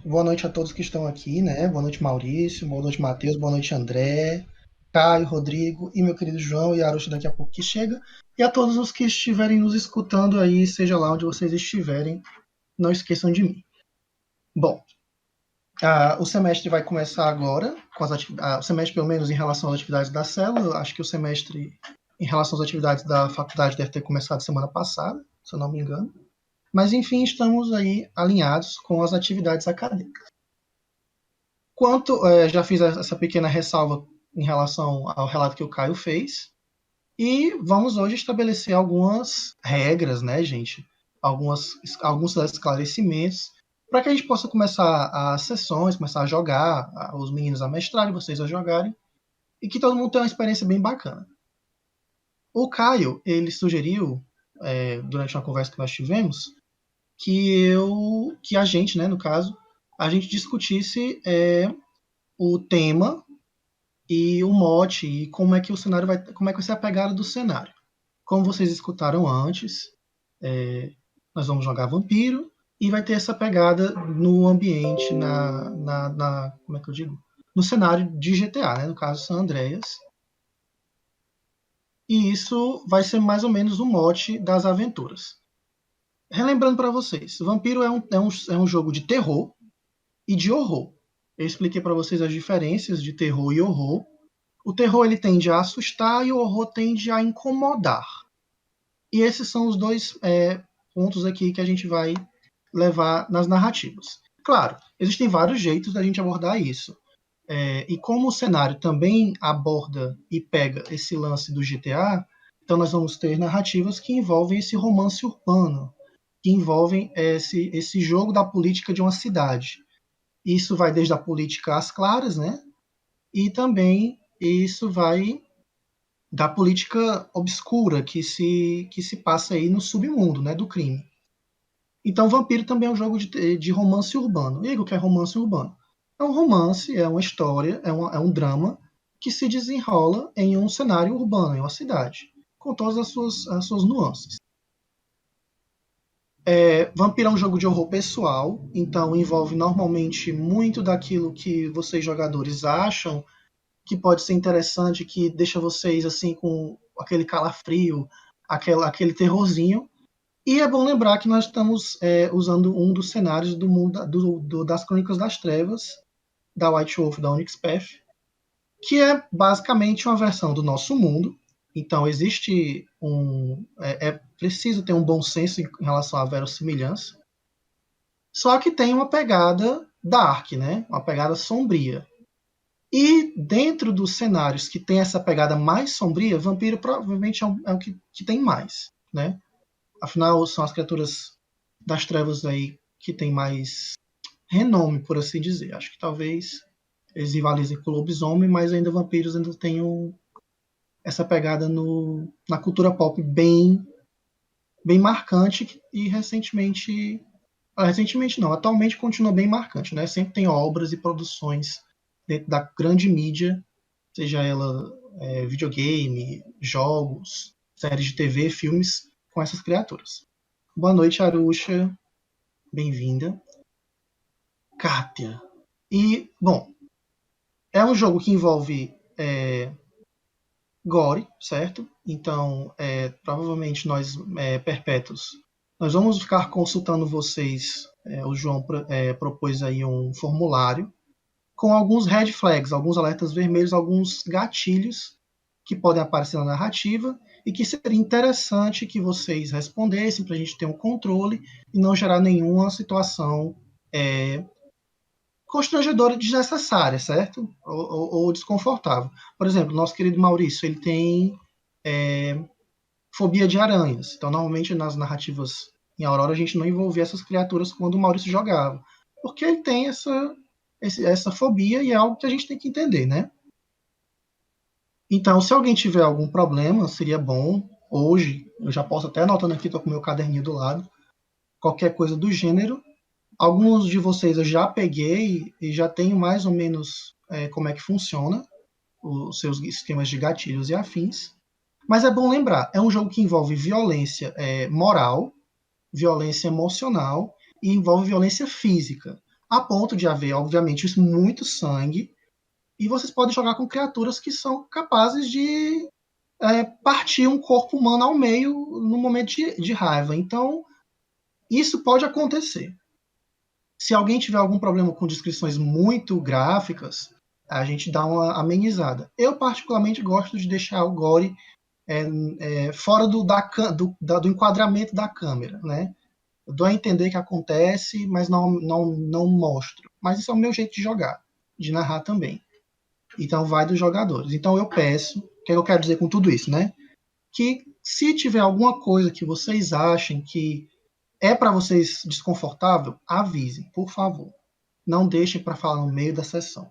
Boa noite a todos que estão aqui, né? Boa noite, Maurício. Boa noite, Matheus. Boa noite, André, Caio, Rodrigo e meu querido João e Aruxa daqui a pouco que chega. E a todos os que estiverem nos escutando aí, seja lá onde vocês estiverem, não esqueçam de mim. Bom, o semestre vai começar agora, com o semestre pelo menos em relação às atividades da célula. Eu acho que o semestre em relação às atividades da faculdade deve ter começado semana passada, se eu não me engano. Mas enfim, estamos aí alinhados com as atividades acadêmicas. Já fiz essa pequena ressalva em relação ao relato que o Caio fez, e vamos hoje estabelecer algumas regras, né, gente? Alguns esclarecimentos para que a gente possa começar as sessões, começar a jogar, os meninos a mestrarem, vocês a jogarem, e que todo mundo tenha uma experiência bem bacana. O Caio, ele sugeriu, durante uma conversa que nós tivemos, que a gente, né, no caso, a gente discutisse o tema e o mote e como é que o cenário como é que vai ser a pegada do cenário. Como vocês escutaram antes, nós vamos jogar vampiro e vai ter essa pegada no ambiente, como é que eu digo? No cenário de GTA, né? No caso San Andreas. E isso vai ser mais ou menos o mote das aventuras. Relembrando para vocês, Vampiro é um jogo de terror e de horror. Eu expliquei para vocês as diferenças de terror e horror. O terror ele tende a assustar e o horror tende a incomodar. E esses são os dois pontos aqui que a gente vai levar nas narrativas. Claro, existem vários jeitos da gente abordar isso. E como o cenário também aborda e pega esse lance do GTA, então nós vamos ter narrativas que envolvem esse romance urbano, que envolvem esse jogo da política de uma cidade. Isso vai desde a política às claras, né? E também isso vai da política obscura que se passa aí no submundo, né, do crime. Então, Vampiro também é um jogo de romance urbano. E o que é romance urbano? É um romance, é uma história, é um drama que se desenrola em um cenário urbano, em uma cidade, com todas as suas nuances. Vampiro é um jogo de horror pessoal, então envolve normalmente muito daquilo que vocês jogadores acham que pode ser interessante, que deixa vocês assim com aquele calafrio, aquele terrorzinho. E é bom lembrar que nós estamos usando um dos cenários do mundo das Crônicas das Trevas, da White Wolf, da Onyx Path, que é basicamente uma versão do nosso mundo. Então existe é preciso ter um bom senso em relação à verossimilhança. Só que tem uma pegada dark, né? Uma pegada sombria. E dentro dos cenários que tem essa pegada mais sombria, vampiro provavelmente é o que tem mais, né? Afinal, são as criaturas das trevas aí que tem mais renome, por assim dizer. Acho que talvez eles rivalizem com o lobisomem, mas ainda vampiros ainda têm essa pegada na cultura pop bem marcante e recentemente não, atualmente continua bem marcante, né? Sempre tem obras e produções dentro da grande mídia, seja ela videogame, jogos, séries de TV, filmes, com essas criaturas. Boa noite, Arusha. Bem-vinda. Kátia. E, bom, é um jogo que envolve gore, certo? Então, provavelmente nós, perpétuos, nós vamos ficar consultando vocês. O João propôs aí um formulário com alguns red flags, alguns alertas vermelhos, alguns gatilhos que podem aparecer na narrativa e que seria interessante que vocês respondessem para a gente ter um controle e não gerar nenhuma situação constrangedora e desnecessária, certo? Ou desconfortável. Por exemplo, nosso querido Maurício, ele tem fobia de aranhas. Então, normalmente nas narrativas em Aurora a gente não envolvia essas criaturas quando o Maurício jogava, porque ele tem essa fobia e é algo que a gente tem que entender, né? Então, se alguém tiver algum problema, seria bom hoje, eu já posso até anotando aqui, estou com o meu caderninho do lado, qualquer coisa do gênero. Alguns de vocês eu já peguei e já tenho mais ou menos como é que funciona os seus esquemas de gatilhos e afins. Mas é bom lembrar, é um jogo que envolve violência moral, violência emocional e envolve violência física. a ponto de haver, obviamente, muito sangue, e vocês podem jogar com criaturas que são capazes de partir um corpo humano ao meio no momento de raiva. Então, isso pode acontecer. Se alguém tiver algum problema com descrições muito gráficas, a gente dá uma amenizada. Eu, particularmente, gosto de deixar o gore fora do enquadramento da câmera, né? Eu dou a entender que acontece, mas não mostro. Mas isso é o meu jeito de jogar, de narrar também. Então vai dos jogadores. Então eu peço, o que eu quero dizer com tudo isso, né? Que se tiver alguma coisa que vocês achem que é para vocês desconfortável, avisem, por favor. Não deixem para falar no meio da sessão.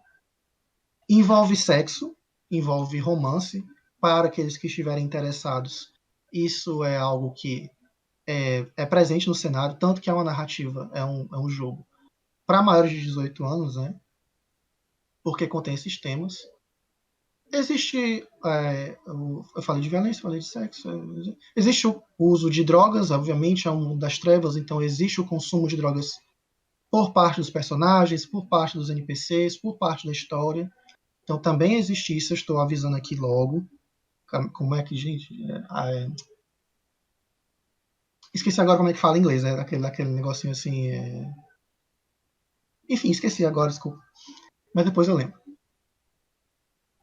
Envolve sexo, envolve romance, para aqueles que estiverem interessados. Isso é algo que é presente no cenário, tanto que é uma narrativa, é um jogo para maiores de 18 anos, né? Porque contém esses temas. Existe, eu falei de violência, falei de sexo, existe o uso de drogas, obviamente, é um mundo das trevas, então existe o consumo de drogas por parte dos personagens, por parte dos NPCs, por parte da história. Então também existe isso, eu estou avisando aqui logo. Como é que, gente? Esqueci agora como é que fala em inglês, aquele negocinho assim. Enfim, esqueci agora, desculpa. Mas depois eu lembro.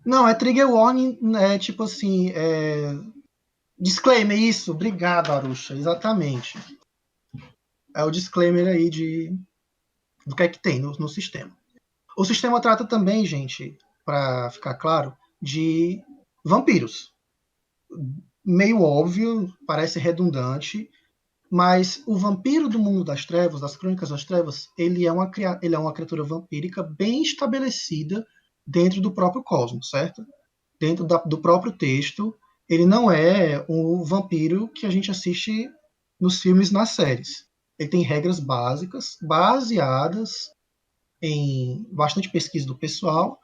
Não, é trigger warning, é tipo assim. Disclaimer, isso. Obrigado, Arusha. Exatamente. É o disclaimer aí do que é que tem no sistema. O sistema trata também, gente, para ficar claro, de vampiros. Meio óbvio, parece redundante, mas o vampiro do mundo das trevas, das crônicas das trevas, ele é uma criatura vampírica bem estabelecida dentro do próprio cosmos, certo? Dentro do próprio texto, ele não é o vampiro que a gente assiste nos filmes e nas séries. Ele tem regras básicas, baseadas em bastante pesquisa do pessoal,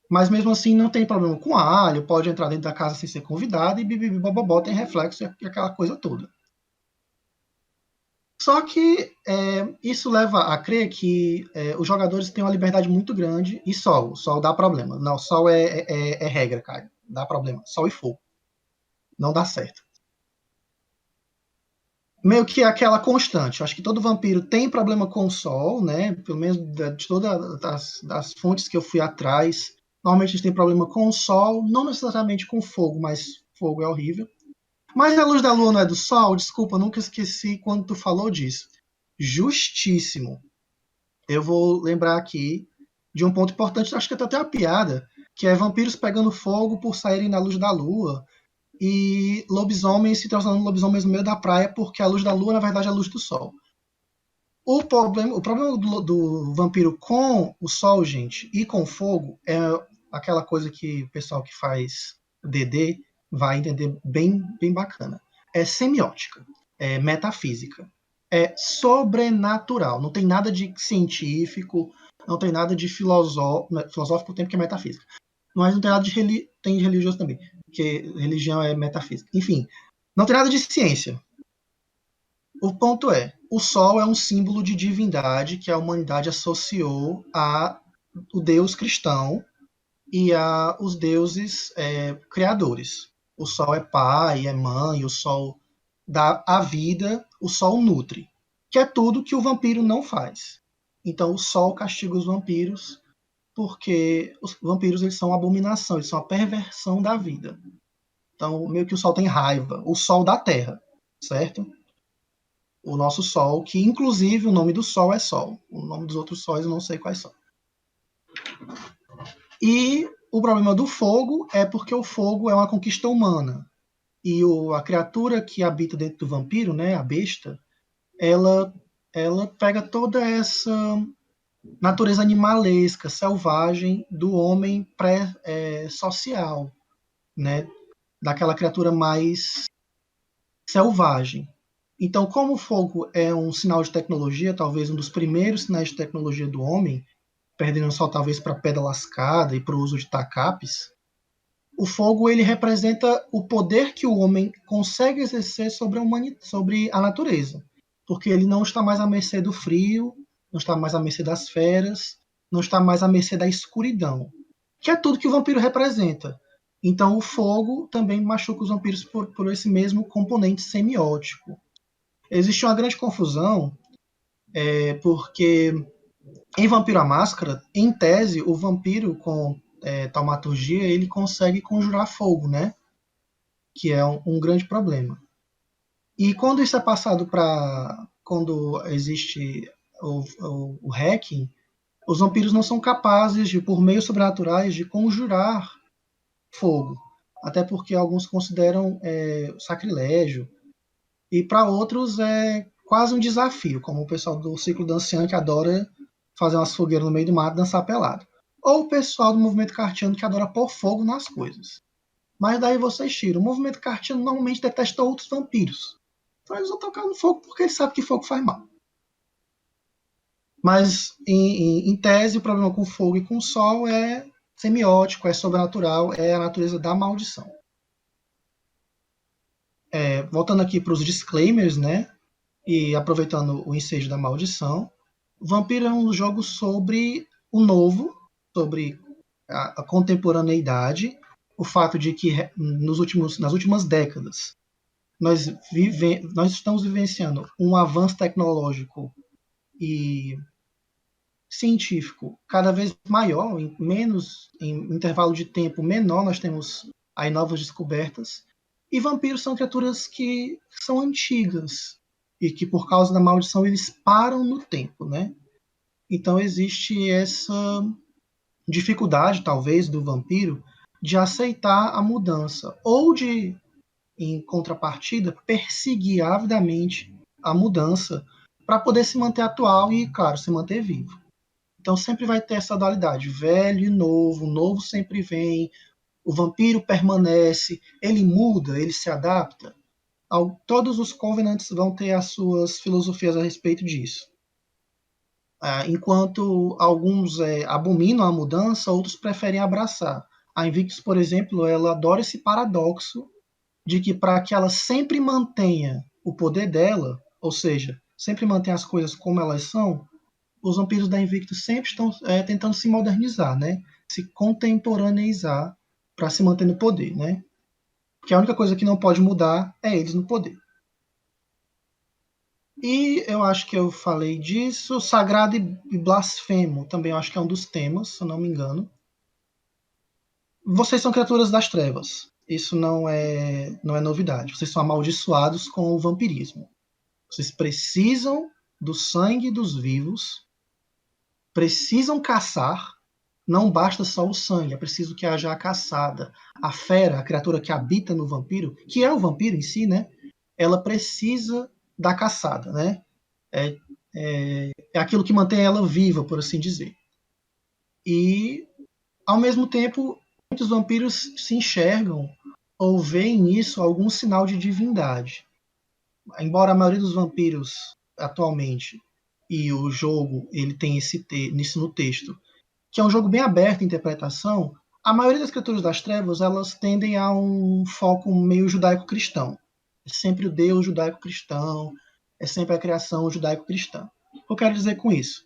mas mesmo assim não tem problema com alho, pode entrar dentro da casa sem ser convidado e bibibibobobó tem reflexo e aquela coisa toda. Só que isso leva a crer que os jogadores têm uma liberdade muito grande e sol dá problema. Não, sol é regra, cara. Dá problema. Sol e fogo. Não dá certo. Meio que é aquela constante. Acho que todo vampiro tem problema com o sol, né? Pelo menos de todas as fontes que eu fui atrás. Normalmente eles têm problema com o sol, não necessariamente com fogo, mas fogo é horrível. Mas a luz da lua não é do sol? Desculpa, nunca esqueci quando tu falou disso. Justíssimo. Eu vou lembrar aqui de um ponto importante, acho que até uma piada, que é vampiros pegando fogo por saírem na luz da lua e lobisomens se transformando em lobisomens no meio da praia porque a luz da lua, na verdade, é a luz do sol. O problema do vampiro com o sol, gente, e com o fogo é aquela coisa que o pessoal que faz DD vai entender bem, bem bacana. É semiótica, é metafísica, é sobrenatural. Não tem nada de científico, não tem nada de filosófico, tem porque é metafísica. Mas não tem nada tem de religioso também, porque religião é metafísica. Enfim, não tem nada de ciência. O ponto é, o Sol é um símbolo de divindade que a humanidade associou a o Deus cristão e a os deuses criadores. O Sol é pai, é mãe, o Sol dá a vida, o Sol nutre, que é tudo que o vampiro não faz. Então o Sol castiga os vampiros porque os vampiros eles são uma abominação, eles são a perversão da vida. Então meio que o Sol tem raiva, o Sol da Terra, certo? O nosso Sol, que inclusive o nome do Sol é Sol. O nome dos outros sóis eu não sei quais são. E o problema do fogo é porque o fogo é uma conquista humana. E a criatura que habita dentro do vampiro, né, a besta, ela pega toda essa natureza animalesca, selvagem do homem pré-social, né, daquela criatura mais selvagem. Então, como o fogo é um sinal de tecnologia, talvez um dos primeiros sinais de tecnologia do homem, perdendo só talvez para pedra lascada e para o uso de tacapes, o fogo ele representa o poder que o homem consegue exercer sobre a natureza, porque ele não está mais à mercê do frio não está mais à mercê das feras, não está mais à mercê da escuridão, que é tudo que o vampiro representa. Então o fogo também machuca os vampiros por esse mesmo componente semiótico. Existe uma grande confusão, porque em Vampiro à Máscara, em tese, o vampiro com taumaturgia ele consegue conjurar fogo, né? Que é um grande problema. E quando isso é passado para. Quando existe o hacking, os vampiros não são capazes, de, por meios sobrenaturais, de conjurar fogo. Até porque alguns consideram sacrilégio. E para outros é quase um desafio, como o pessoal do Ciclo da Anciã, que adora fazer umas fogueiras no meio do mato e dançar pelado. Ou o pessoal do movimento cartiano, que adora pôr fogo nas coisas. Mas daí vocês tiram. O movimento cartiano normalmente detesta outros vampiros. Então eles vão tocar no fogo porque eles sabem que fogo faz mal. Mas, em tese, o problema com fogo e com sol é semiótico, é sobrenatural, é a natureza da maldição. Voltando aqui para os disclaimers, né? E aproveitando o ensejo da maldição, Vampiro é um jogo sobre o novo, sobre a contemporaneidade, o fato de que nas últimas décadas nós estamos vivenciando um avanço tecnológico e científico cada vez maior, em intervalo de tempo menor, nós temos aí novas descobertas. E vampiros são criaturas que são antigas e que, por causa da maldição, eles param no tempo, né? Então existe essa dificuldade, talvez, do vampiro de aceitar a mudança ou de, em contrapartida, perseguir avidamente a mudança para poder se manter atual e, claro, se manter vivo. Então sempre vai ter essa dualidade, velho e novo, o novo sempre vem, o vampiro permanece, ele muda, ele se adapta. Todos os Covenants vão ter as suas filosofias a respeito disso. Enquanto alguns abominam a mudança, outros preferem abraçar. A Invictus, por exemplo, ela adora esse paradoxo de que para que ela sempre mantenha o poder dela, ou seja, sempre mantenha as coisas como elas são, os vampiros da Invictus sempre estão tentando se modernizar, né? Se contemporaneizar para se manter no poder, né? Porque a única coisa que não pode mudar é eles no poder. E eu acho que eu falei disso. Sagrado e blasfemo também eu acho que é um dos temas, se eu não me engano. Vocês são criaturas das trevas. Isso não é novidade. Vocês são amaldiçoados com o vampirismo. Vocês precisam do sangue dos vivos, precisam caçar. Não basta só o sangue, é preciso que haja a caçada. A fera, a criatura que habita no vampiro, que é o vampiro em si, né? Ela precisa da caçada, né? É, é aquilo que mantém ela viva, por assim dizer. E, ao mesmo tempo, muitos vampiros se enxergam ou veem nisso algum sinal de divindade. Embora a maioria dos vampiros atualmente e o jogo ele tem nisso no texto, que é um jogo bem aberto em interpretação, a maioria das criaturas das trevas elas tendem a um foco meio judaico-cristão. É sempre o Deus judaico-cristão, é sempre a criação judaico-cristã. O que eu quero dizer com isso?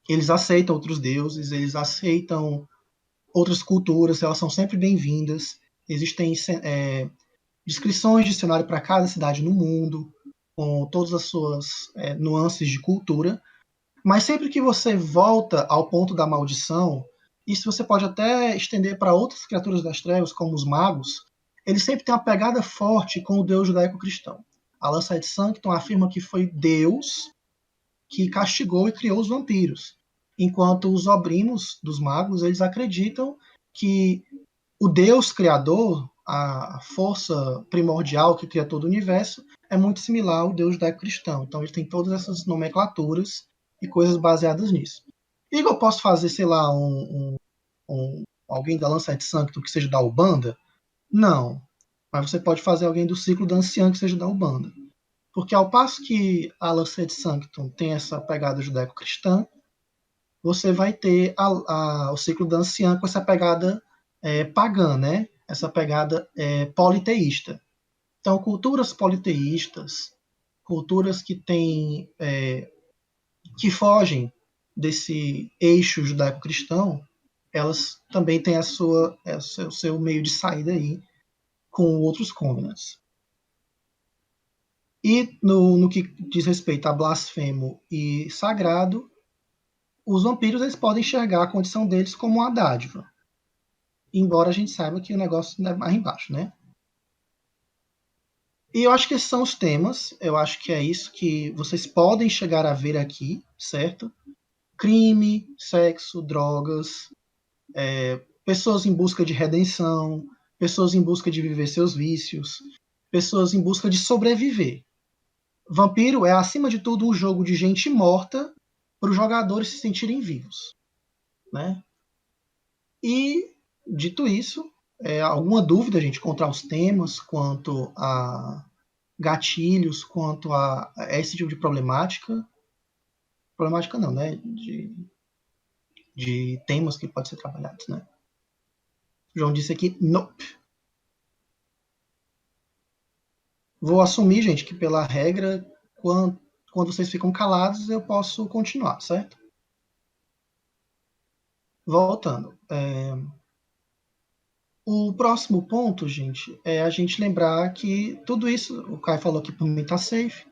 Eles aceitam outros deuses, eles aceitam outras culturas, elas são sempre bem-vindas. Existem descrições de cenário para cada cidade no mundo, com todas as suas nuances de cultura. Mas sempre que você volta ao ponto da maldição, isso você pode até estender para outras criaturas das trevas, como os magos, eles sempre têm uma pegada forte com o Deus judaico-cristão. A Lancet Sanctum afirma que foi Deus que castigou e criou os vampiros, enquanto os obrimos dos magos eles acreditam que o Deus criador, a força primordial que cria todo o universo, é muito similar ao Deus judaico-cristão. Então ele tem todas essas nomenclaturas e coisas baseadas nisso. E eu posso fazer, sei lá, alguém da Lancet Sanctum que seja da Ubanda? Não. Mas você pode fazer alguém do ciclo da Anciã que seja da Ubanda. Porque ao passo que a Lancet Sanctum tem essa pegada judaico-cristã, você vai ter o ciclo da Anciã com essa pegada pagã, né? Essa pegada politeísta. Então, culturas politeístas, culturas que têm que fogem desse eixo judaico-cristão, elas também têm o seu meio de saída aí com outros covenants. E no que diz respeito a blasfemo e sagrado, os vampiros eles podem enxergar a condição deles como uma dádiva. Embora a gente saiba que o negócio é mais embaixo, né? E eu acho que esses são os temas. Eu acho que é isso que vocês podem chegar a ver aqui, certo? Crime, sexo, drogas, pessoas em busca de redenção, pessoas em busca de viver seus vícios, pessoas em busca de sobreviver. Vampiro é, acima de tudo, um jogo de gente morta para os jogadores se sentirem vivos, né? E, dito isso, alguma dúvida, gente, quanto aos temas, quanto a gatilhos, quanto a esse tipo de problemática? Problemática não, né? De temas que podem ser trabalhados, né? O João disse aqui, nope. Vou assumir, gente, que pela regra, quando vocês ficam calados, eu posso continuar, certo? Voltando. O próximo ponto, gente, é a gente lembrar que tudo isso, o Caio falou que por mim está safe.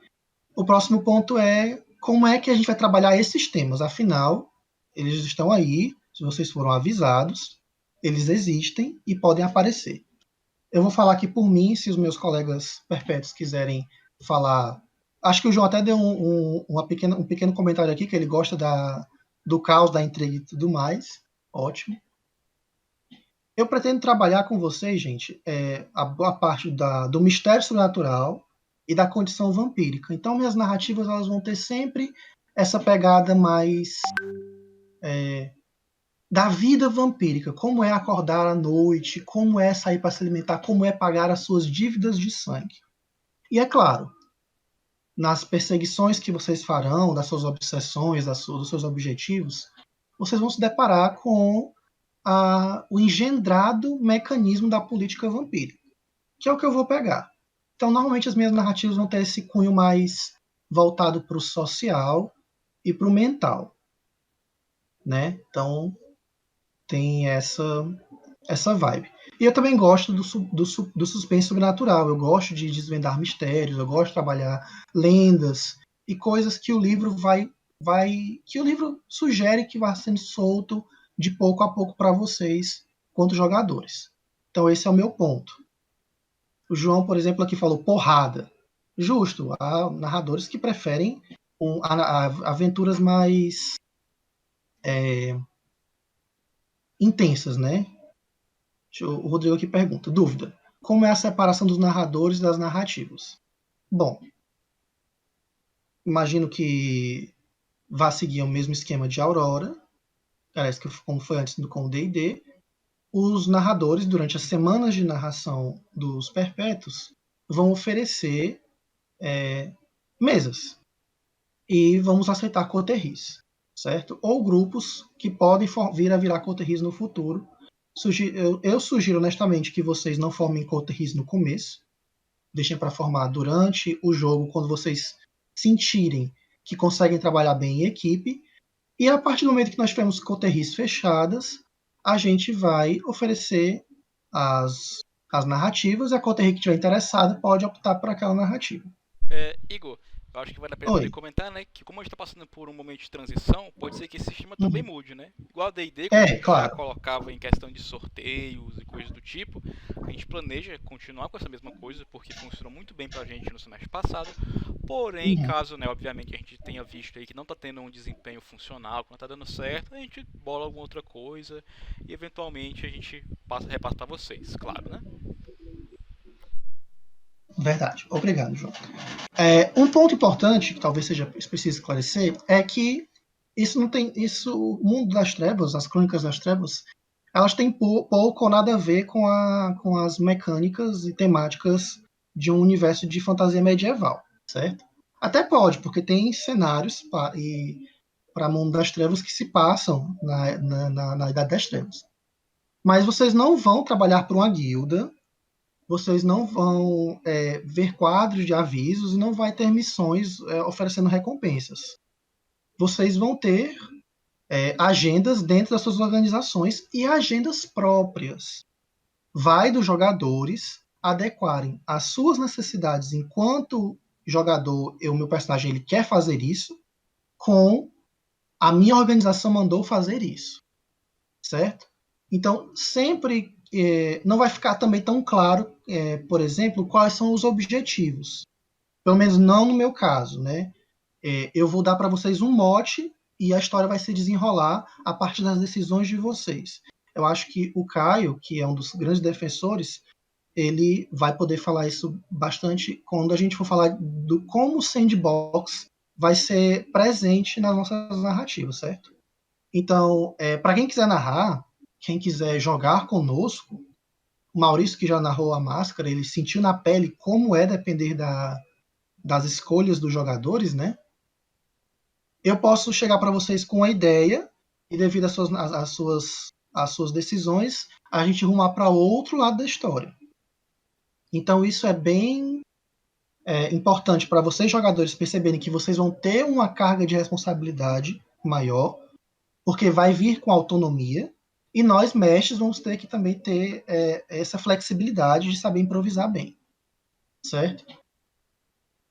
O próximo ponto é como é que a gente vai trabalhar esses temas. Afinal, eles estão aí, se vocês foram avisados, eles existem e podem aparecer. Eu vou falar aqui por mim, se os meus colegas perpétuos quiserem falar. Acho que o João até deu um pequeno comentário aqui, que ele gosta do caos, da intriga e tudo mais. Ótimo. Eu pretendo trabalhar com vocês, gente, a boa parte do mistério sobrenatural e da condição vampírica. Então, minhas narrativas elas vão ter sempre essa pegada mais da vida vampírica. Como é acordar à noite, como é sair para se alimentar, como é pagar as suas dívidas de sangue. E é claro, nas perseguições que vocês farão, das suas obsessões, dos seus objetivos, vocês vão se deparar com o engendrado mecanismo da política vampírica, que é o que eu vou pegar. Então, normalmente as minhas narrativas vão ter esse cunho mais voltado para o social e para o mental, né? Então, tem essa vibe. E eu também gosto do suspense sobrenatural. Eu gosto de desvendar mistérios, eu gosto de trabalhar lendas e coisas que o livro que o livro sugere que vá sendo solto de pouco a pouco para vocês, quanto jogadores. Então esse é o meu ponto. O João, por exemplo, aqui falou porrada. Justo, há narradores que preferem aventuras mais intensas, né? O Rodrigo aqui pergunta, dúvida, como é a separação dos narradores das narrativas? Bom, imagino que vá seguir o mesmo esquema de Aurora, parece que como foi antes com o D&D. Os narradores, durante as semanas de narração dos Perpétuos, vão oferecer mesas e vamos aceitar coterris, certo? Ou grupos que podem vir a virar coterris no futuro. Eu sugiro honestamente que vocês não formem coterris no começo, deixem para formar durante o jogo, quando vocês sentirem que conseguem trabalhar bem em equipe. E a partir do momento que nós tivermos coterris fechadas, a gente vai oferecer as narrativas e a coterri que estiver interessada pode optar por aquela narrativa. Igor, eu acho que vale a pena também Oi. comentar, né, que como a gente está passando por um momento de transição, pode ser que esse sistema também Uhum. mude, né? Igual a D&D, como a gente já Claro. colocava em questão de sorteios e coisas do tipo, a gente planeja continuar com essa mesma coisa, porque funcionou muito bem pra gente no semestre passado, porém, Uhum. caso, né, obviamente a gente tenha visto aí que não está tendo um desempenho funcional, que não está dando certo, a gente bola alguma outra coisa e eventualmente a gente repassa para vocês, claro, né? Verdade. Obrigado, João. Um ponto importante que talvez seja preciso esclarecer é que o mundo das trevas, as crônicas das trevas, elas têm pouco ou nada a ver com as mecânicas e temáticas de um universo de fantasia medieval, certo? Até pode, porque tem cenários para mundo das trevas que se passam na Idade das Trevas. Mas vocês não vão trabalhar para uma guilda, vocês não vão ver quadros de avisos e não vai ter missões oferecendo recompensas. vocês vão ter agendas dentro das suas organizações e agendas próprias. Vai dos jogadores adequarem as suas necessidades enquanto jogador, o meu personagem ele quer fazer isso, com a minha organização mandou fazer isso, certo? Então, sempre não vai ficar também tão claro, por exemplo, quais são os objetivos. Pelo menos não no meu caso, né? Eu vou dar para vocês um mote e a história vai se desenrolar a partir das decisões de vocês. Eu acho que o Caio, que é um dos grandes defensores, ele vai poder falar isso bastante quando a gente for falar do como o sandbox vai ser presente nas nossas narrativas, certo? Então, para quem quiser narrar, quem quiser jogar conosco, o Maurício, que já narrou a Máscara, ele sentiu na pele como é depender das escolhas dos jogadores, né? Eu posso chegar para vocês com uma ideia e, devido às suas decisões, a gente rumar para outro lado da história. Então, isso é bem importante para vocês, jogadores, perceberem que vocês vão ter uma carga de responsabilidade maior, porque vai vir com autonomia, e nós, mestres, vamos ter que também ter essa flexibilidade de saber improvisar bem, certo?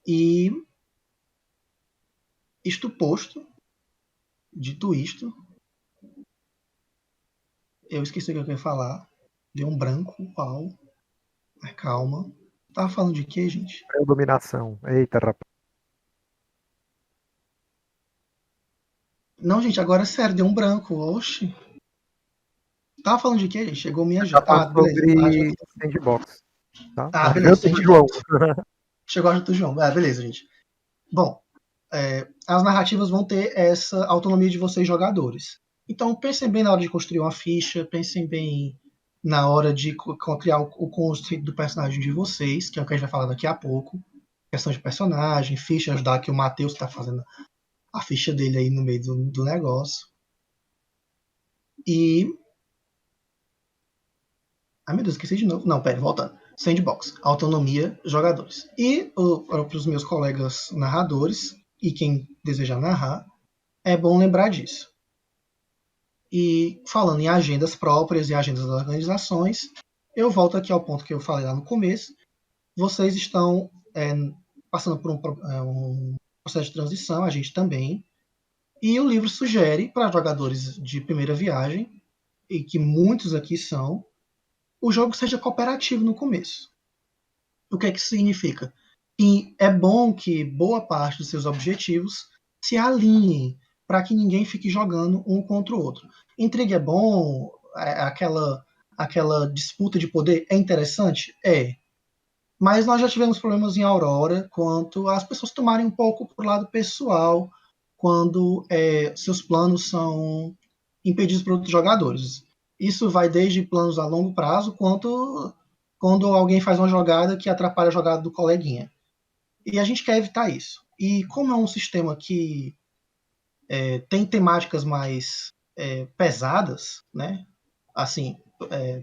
E, isto posto, dito isto, eu esqueci o que eu queria falar, deu um branco, uau, mas calma. Tava falando de quê, gente? Dominação. Eita, rapaz. Não, gente, agora é sério, deu um branco, oxe. Tava falando de quê, gente? Chegou minha Tá janta. Ah, falando beleza. sobre sandbox, tá? Ah, A beleza, janta do João. sandbox. Chegou a janta do João. Ah, beleza, gente. Bom, as narrativas vão ter essa autonomia de vocês, jogadores. Então, pensem bem na hora de construir uma ficha, pensem bem na hora de criar o conceito do personagem de vocês, que é o que a gente vai falar daqui a pouco. Questão de personagem, ficha, ajudar que o Matheus está fazendo a ficha dele aí no meio do negócio. E. Ai meu Deus, esqueci de novo. Não, pera, voltando. Sandbox, autonomia, jogadores. E para os meus colegas narradores, e quem desejar narrar, é bom lembrar disso. E falando em agendas próprias e agendas das organizações, eu volto aqui ao ponto que eu falei lá no começo. Vocês estão passando por um processo de transição, a gente também. E o livro sugere para jogadores de primeira viagem, e que muitos aqui são, o jogo seja cooperativo no começo. O que é que isso significa? E é bom que boa parte dos seus objetivos se alinhem para que ninguém fique jogando um contra o outro. Intriga é bom, aquela disputa de poder é interessante? É. Mas nós já tivemos problemas em Aurora quanto às pessoas tomarem um pouco para o lado pessoal quando seus planos são impedidos por outros jogadores. Isso vai desde planos a longo prazo quanto quando alguém faz uma jogada que atrapalha a jogada do coleguinha. E a gente quer evitar isso. E como é um sistema que tem temáticas mais pesadas, né? Assim,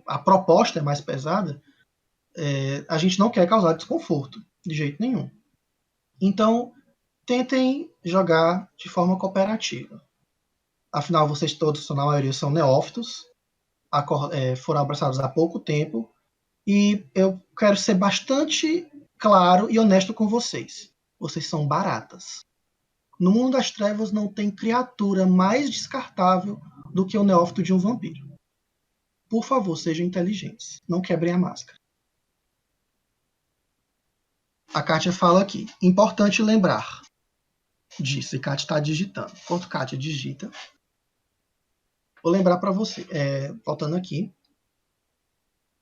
a proposta é mais pesada, a gente não quer causar desconforto, de jeito nenhum. Então, tentem jogar de forma cooperativa. Afinal, vocês todos, na maioria, são neófitos, foram abraçados há pouco tempo, e eu quero ser bastante claro e honesto com vocês. Vocês são baratas. No mundo das trevas não tem criatura mais descartável do que o neófito de um vampiro. Por favor, sejam inteligentes. Não quebrem a máscara. A Kátia fala aqui. Importante lembrar disso. E Kátia está digitando. Enquanto Kátia digita, vou lembrar para você. Voltando aqui.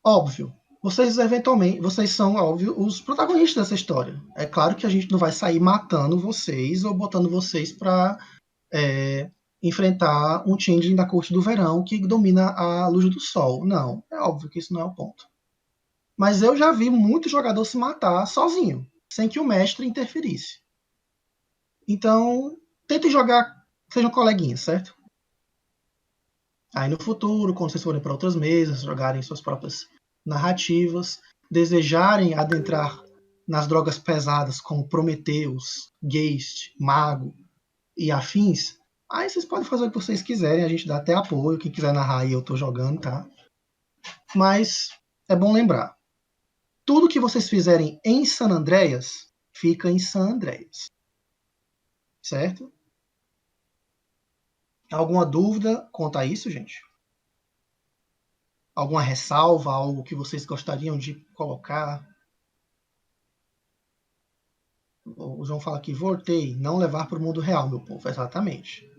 Óbvio. Vocês são, óbvio, os protagonistas dessa história. É claro que a gente não vai sair matando vocês ou botando vocês para enfrentar um changeling da corte do verão que domina a luz do sol. Não, é óbvio que isso não é o ponto. Mas eu já vi muito jogador se matar sozinho, sem que o mestre interferisse. Então, tentem jogar, sejam coleguinhas, certo? Aí no futuro, quando vocês forem para outras mesas, jogarem suas próprias narrativas, desejarem adentrar nas drogas pesadas como Prometheus, Geist, Mago, e afins, aí vocês podem fazer o que vocês quiserem, a gente dá até apoio, quem quiser narrar aí eu tô jogando, tá? Mas é bom lembrar, tudo que vocês fizerem em San Andreas, fica em San Andreas. Certo? Alguma dúvida quanto a isso, gente? Alguma ressalva, algo que vocês gostariam de colocar? O João fala aqui, voltei, não levar para o mundo real, meu povo. Exatamente.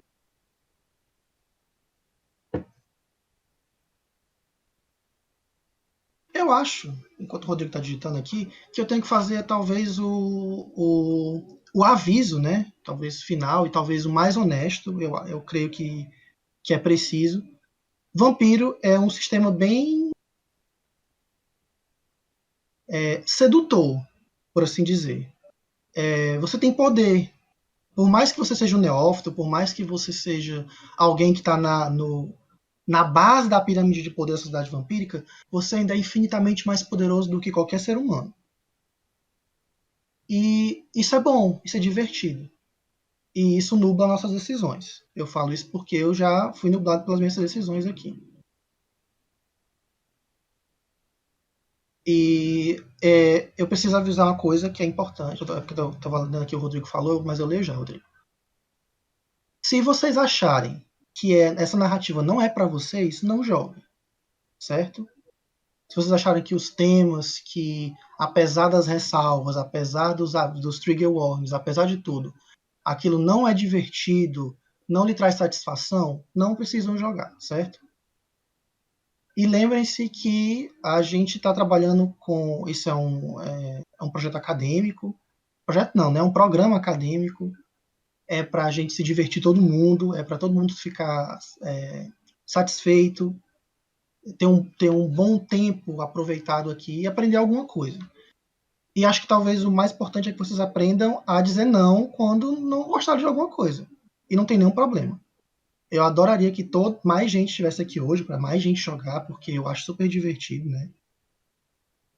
Eu acho, enquanto o Rodrigo está digitando aqui, que eu tenho que fazer talvez o aviso, né? Talvez final e talvez o mais honesto. Eu creio que é preciso. Vampiro é um sistema bem sedutor, por assim dizer. Você tem poder. Por mais que você seja um neófito, por mais que você seja alguém que está na base da pirâmide de poder da sociedade vampírica, você ainda é infinitamente mais poderoso do que qualquer ser humano. E isso é bom, isso é divertido. E isso nubla nossas decisões. Eu falo isso porque eu já fui nublado pelas minhas decisões aqui. E eu preciso avisar uma coisa que é importante. Eu estava lendo aqui, o Rodrigo falou, mas eu leio já, Rodrigo. Se vocês acharem que essa narrativa não é para vocês, não joguem, certo? Se vocês acharem que os temas, que apesar das ressalvas, apesar dos trigger warnings, apesar de tudo, aquilo não é divertido, não lhe traz satisfação, não precisam jogar, certo? E lembrem-se que a gente está trabalhando com. Isso é um projeto acadêmico. Projeto não, né? É um programa acadêmico. É para a gente se divertir todo mundo, é para todo mundo ficar satisfeito, ter um bom tempo aproveitado aqui e aprender alguma coisa. E acho que talvez o mais importante é que vocês aprendam a dizer não quando não gostarem de alguma coisa. E não tem nenhum problema. Eu adoraria que mais gente estivesse aqui hoje, para mais gente jogar, porque eu acho super divertido, né?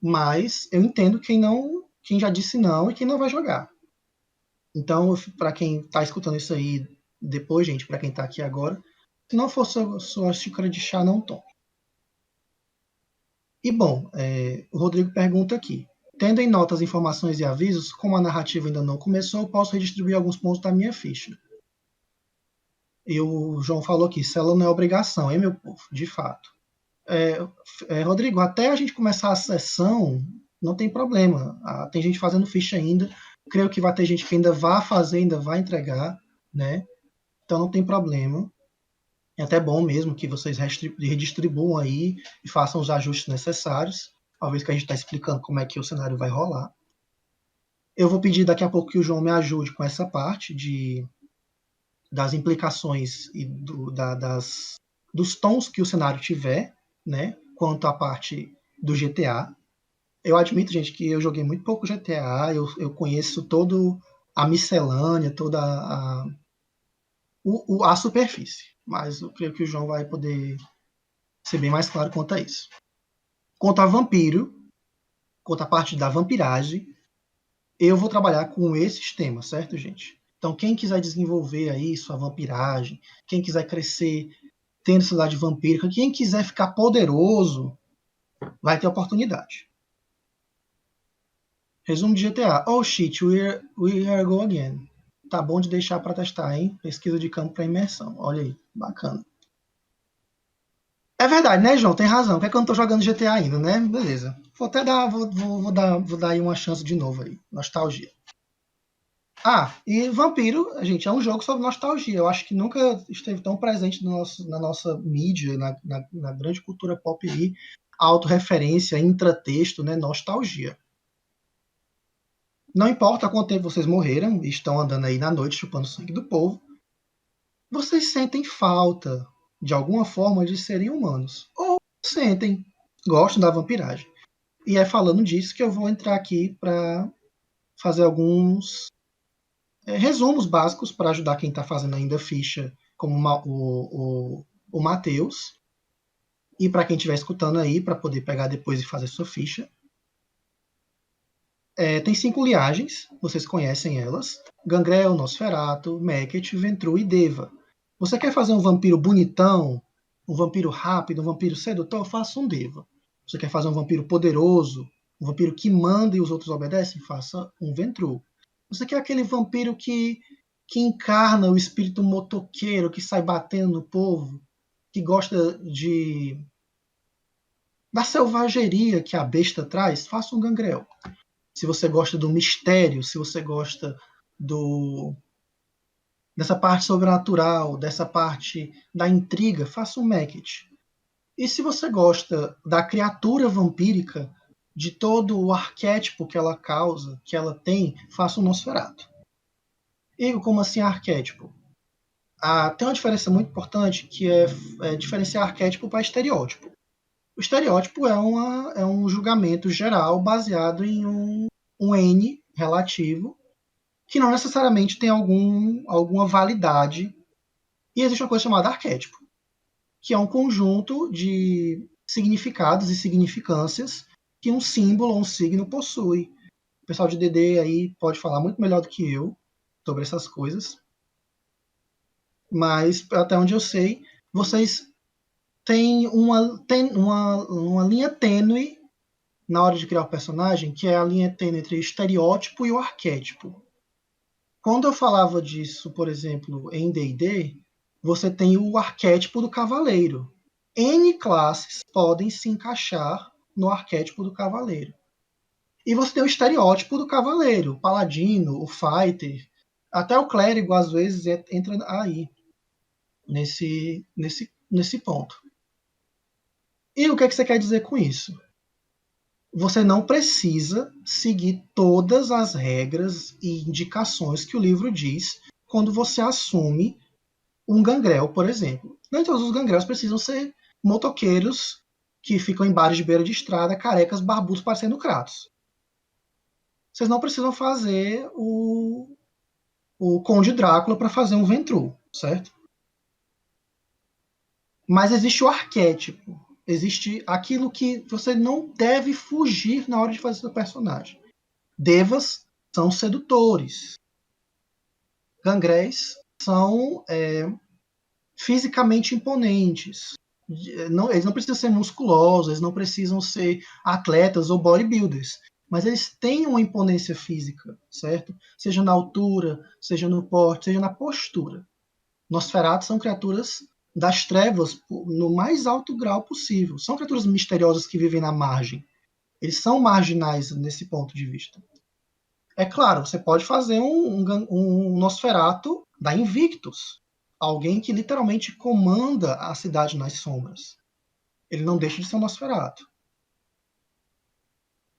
Mas eu entendo quem já disse não e quem não vai jogar. Então, para quem está escutando isso aí depois, gente, para quem está aqui agora, se não for sua xícara de chá, não tome. E bom, o Rodrigo pergunta aqui. Tendo em nota as informações e avisos, como a narrativa ainda não começou, eu posso redistribuir alguns pontos da minha ficha. E o João falou aqui, célula não é obrigação, hein, meu povo? De fato. Rodrigo, até a gente começar a sessão, não tem problema. Tem gente fazendo ficha ainda. Creio que vai ter gente que ainda vai fazer, ainda vai entregar, né? Então não tem problema. É até bom mesmo que vocês redistribuam aí e façam os ajustes necessários, uma vez que a gente está explicando como é que o cenário vai rolar. Eu vou pedir daqui a pouco que o João me ajude com essa parte das implicações e dos tons que o cenário tiver, né? Quanto à parte do GTA. Eu admito, gente, que eu joguei muito pouco GTA, eu conheço todo a miscelânea, toda a superfície. Mas eu creio que o João vai poder ser bem mais claro quanto a isso. Quanto a vampiro, quanto a parte da vampiragem, eu vou trabalhar com esses temas, certo, gente? Então, quem quiser desenvolver aí sua vampiragem, quem quiser crescer tendo cidade vampírica, quem quiser ficar poderoso, vai ter oportunidade. Resumo de GTA. Oh shit, we are go again. Tá bom de deixar para testar, hein? Pesquisa de campo para imersão. Olha aí, bacana. É verdade, né, João? Tem razão. Por que eu não tô jogando GTA ainda, né? Beleza. Vou até dar, vou dar aí uma chance de novo aí. Nostalgia. E Vampiro, gente, é um jogo sobre nostalgia. Eu acho que nunca esteve tão presente na nossa mídia, na grande cultura pop aí, autorreferência, intratexto, né? Nostalgia. Não importa quanto tempo vocês morreram e estão andando aí na noite chupando sangue do povo, vocês sentem falta, de alguma forma, de serem humanos. Ou sentem, gostam da vampiragem. E é falando disso que eu vou entrar aqui para fazer alguns resumos básicos para ajudar quem está fazendo ainda ficha, como o Matheus. E para quem estiver escutando aí, para poder pegar depois e fazer sua ficha. Tem 5 liagens, vocês conhecem elas. Gangrel, Nosferatu, Meket, Ventru e Deva. Você quer fazer um vampiro bonitão, um vampiro rápido, um vampiro sedutor? Faça um Deva. Você quer fazer um vampiro poderoso, um vampiro que manda e os outros obedecem? Faça um Ventru. Você quer aquele vampiro que encarna o espírito motoqueiro, que sai batendo no povo, que gosta da selvageria que a besta traz? Faça um Gangrel. Se você gosta do mistério, se você gosta dessa parte sobrenatural, dessa parte da intriga, faça um Meket. E se você gosta da criatura vampírica, de todo o arquétipo que ela causa, que ela tem, faça um Nosferatu. E como assim arquétipo? Tem uma diferença muito importante que é diferenciar arquétipo para estereótipo. O estereótipo é um julgamento geral baseado em um N relativo que não necessariamente tem alguma validade. E existe uma coisa chamada arquétipo, que é um conjunto de significados e significâncias que um símbolo ou um signo possui. O pessoal de DD aí pode falar muito melhor do que eu sobre essas coisas. Mas, até onde eu sei, vocês têm uma linha tênue na hora de criar o personagem, que é a linha tênue entre o estereótipo e o arquétipo. Quando eu falava disso, por exemplo, em D&D, você tem o arquétipo do cavaleiro. N classes podem se encaixar no arquétipo do cavaleiro. E você tem o estereótipo do cavaleiro, o paladino, o fighter, até o clérigo às vezes entra aí, nesse ponto. E o que você quer dizer com isso? Você não precisa seguir todas as regras e indicações que o livro diz quando você assume um gangrel, por exemplo. Nem todos os gangréus precisam ser motoqueiros que ficam em bares de beira de estrada, carecas, barbudos, parecendo Kratos. Vocês não precisam fazer o Conde Drácula para fazer um Ventru, certo? Mas existe o arquétipo. Existe aquilo que você não deve fugir na hora de fazer seu personagem. Devas são sedutores. Gangréis são fisicamente imponentes. Eles não precisam ser musculosos, eles não precisam ser atletas ou bodybuilders, mas eles têm uma imponência física, certo? Seja na altura, seja no porte, seja na postura. Nosferatu são criaturas das trevas no mais alto grau possível. São criaturas misteriosas que vivem na margem. Eles são marginais nesse ponto de vista. É claro, você pode fazer um Nosferatu da Invictus. Alguém que literalmente comanda a cidade nas sombras. Ele não deixa de ser um Nosferatu.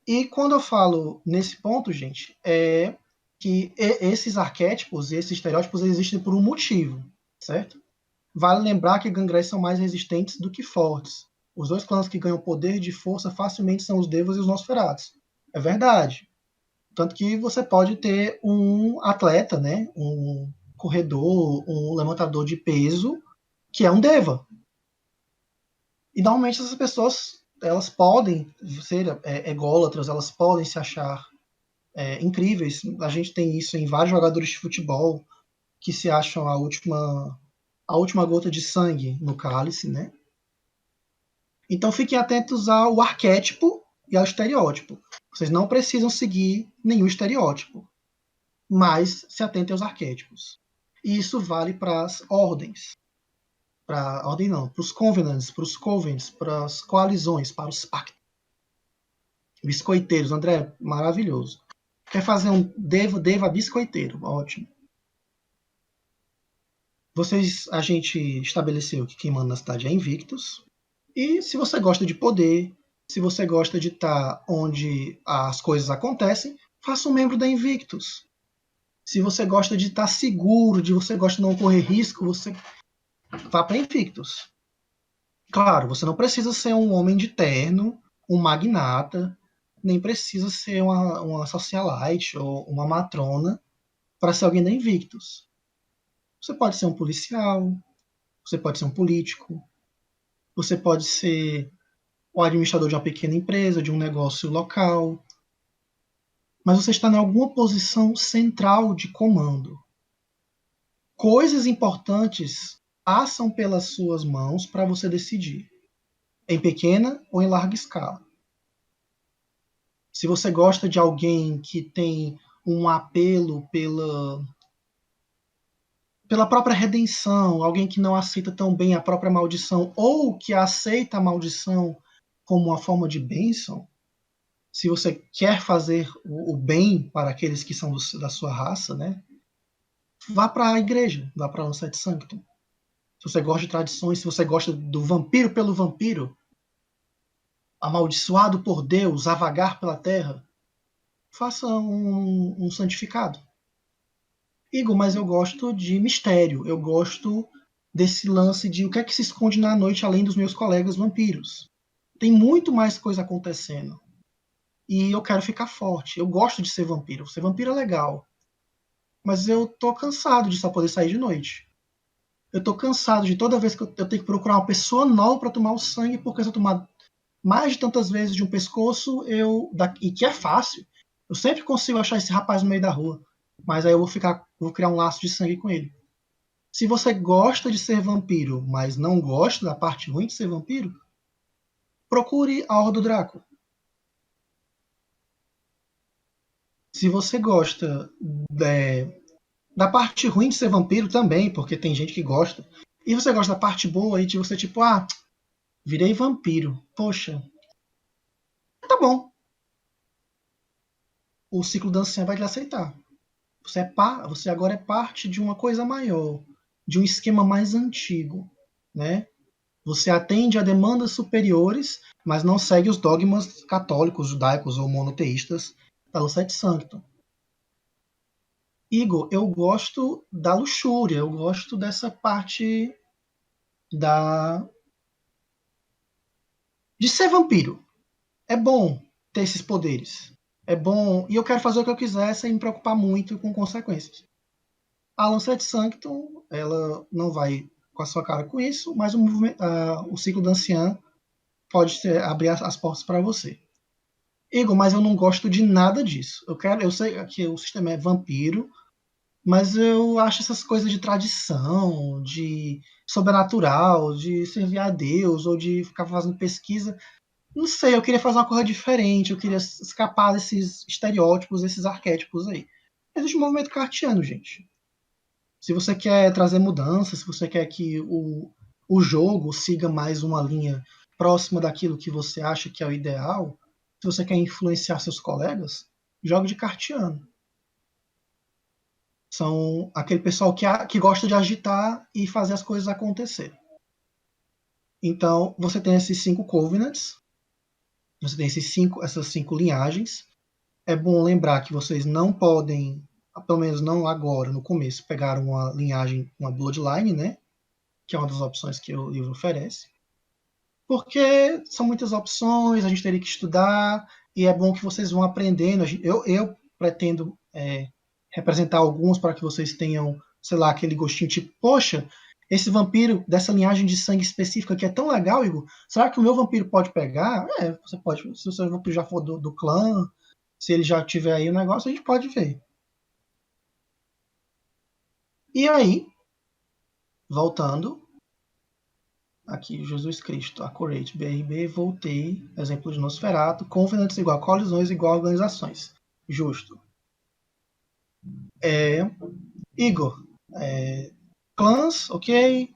E quando eu falo nesse ponto, gente, é que esses arquétipos e esses estereótipos existem por um motivo, certo? Vale lembrar que gangréis são mais resistentes do que fortes. Os dois clãs que ganham poder de força facilmente são os Devas e os Nosferatus. É verdade. Tanto que você pode ter um atleta, né, um corredor, um levantador de peso, que é um Deva. E normalmente essas pessoas, elas podem ser ególatras, elas podem se achar incríveis. A gente tem isso em vários jogadores de futebol que se acham a última gota de sangue no cálice, né? Então fiquem atentos ao arquétipo e ao estereótipo. Vocês não precisam seguir nenhum estereótipo, mas se atentem aos arquétipos. E isso vale para as ordens. Para ordem não, para os covenants, para os covens, para as coalizões, para os pactos. Biscoiteiros, André, maravilhoso. Quer fazer um Deva biscoiteiro, ótimo. A gente estabeleceu que quem manda na cidade é Invictus. E se você gosta de poder, se você gosta de estar onde as coisas acontecem, faça um membro da Invictus. Se você gosta de estar seguro, de você gosta de não correr risco, você vá para Invictus. Claro, você não precisa ser um homem de terno, um magnata, nem precisa ser uma socialite ou uma matrona para ser alguém da Invictus. Você pode ser um policial, você pode ser um político, você pode ser o administrador de uma pequena empresa, de um negócio local. mas você está em alguma posição central de comando. Coisas importantes passam pelas suas mãos para você decidir, em pequena ou em larga escala. Se você gosta de alguém que tem um apelo pela própria redenção, alguém que não aceita tão bem a própria maldição, ou que aceita a maldição como uma forma de bênção, se você quer fazer o bem para aqueles que são da sua raça, né? Vá para a igreja, vá para a Lancet Sanctum. Se você gosta de tradições, se você gosta do vampiro pelo vampiro, amaldiçoado por Deus, a vagar pela terra, faça um santificado. Igor, mas eu gosto de mistério, eu gosto desse lance de o que é que se esconde na noite além dos meus colegas vampiros. Tem muito mais coisa acontecendo. E eu quero ficar forte. Eu gosto de ser vampiro. Ser vampiro é legal. Mas eu tô cansado de só poder sair de noite. Eu tô cansado de toda vez que eu tenho que procurar uma pessoa nova para tomar o sangue, porque se eu tomar mais de tantas vezes de um pescoço, e que é fácil, eu sempre consigo achar esse rapaz no meio da rua. Mas aí eu vou criar um laço de sangue com ele. Se você gosta de ser vampiro, mas não gosta da parte ruim de ser vampiro, procure a Horda do Draco. Se você gosta da parte ruim de ser vampiro também, porque tem gente que gosta, e você gosta da parte boa aí de você tipo, virei vampiro. Poxa, tá bom. O ciclo da anciã vai te aceitar. Você agora é parte de uma coisa maior, de um esquema mais antigo, né? Você atende a demandas superiores, mas não segue os dogmas católicos, judaicos ou monoteístas da Lucete Sanctum. Igor, eu gosto da luxúria, eu gosto dessa parte da de ser vampiro. É bom ter esses poderes. É bom, e eu quero fazer o que eu quiser sem me preocupar muito com consequências. A Lancet Sanctum, ela não vai com a sua cara com isso, mas o ciclo da anciã pode abrir as portas para você. Igor, mas eu não gosto de nada disso. Eu sei que o sistema é vampiro, mas eu acho essas coisas de tradição, de sobrenatural, de servir a Deus ou de ficar fazendo pesquisa. Não sei, eu queria fazer uma coisa diferente, eu queria escapar desses estereótipos, desses arquétipos aí. Existe um movimento cartiano, gente. Se você quer trazer mudança, se você quer que o jogo siga mais uma linha próxima daquilo que você acha que é o ideal, se você quer influenciar seus colegas, jogue de cartiano. São aquele pessoal que gosta de agitar e fazer as coisas acontecer. Então, você tem esses 5 covenants, você tem essas 5 linhagens. É bom lembrar que vocês não podem, pelo menos não agora, no começo, pegar uma linhagem, uma bloodline, né? Que é uma das opções que o livro oferece. Porque são muitas opções, a gente teria que estudar, e é bom que vocês vão aprendendo. Eu pretendo representar alguns para que vocês tenham, sei lá, aquele gostinho tipo, poxa, esse vampiro dessa linhagem de sangue específica que é tão legal, Igor, será que o meu vampiro pode pegar? Você pode. Se o seu vampiro já for do clã, se ele já tiver aí o negócio, a gente pode ver. E aí, voltando, aqui, Jesus Cristo, Accurate, BRB, voltei, exemplo de Nosferatu, Covenants igual colisões igual organizações. Justo. Igor, clãs, ok.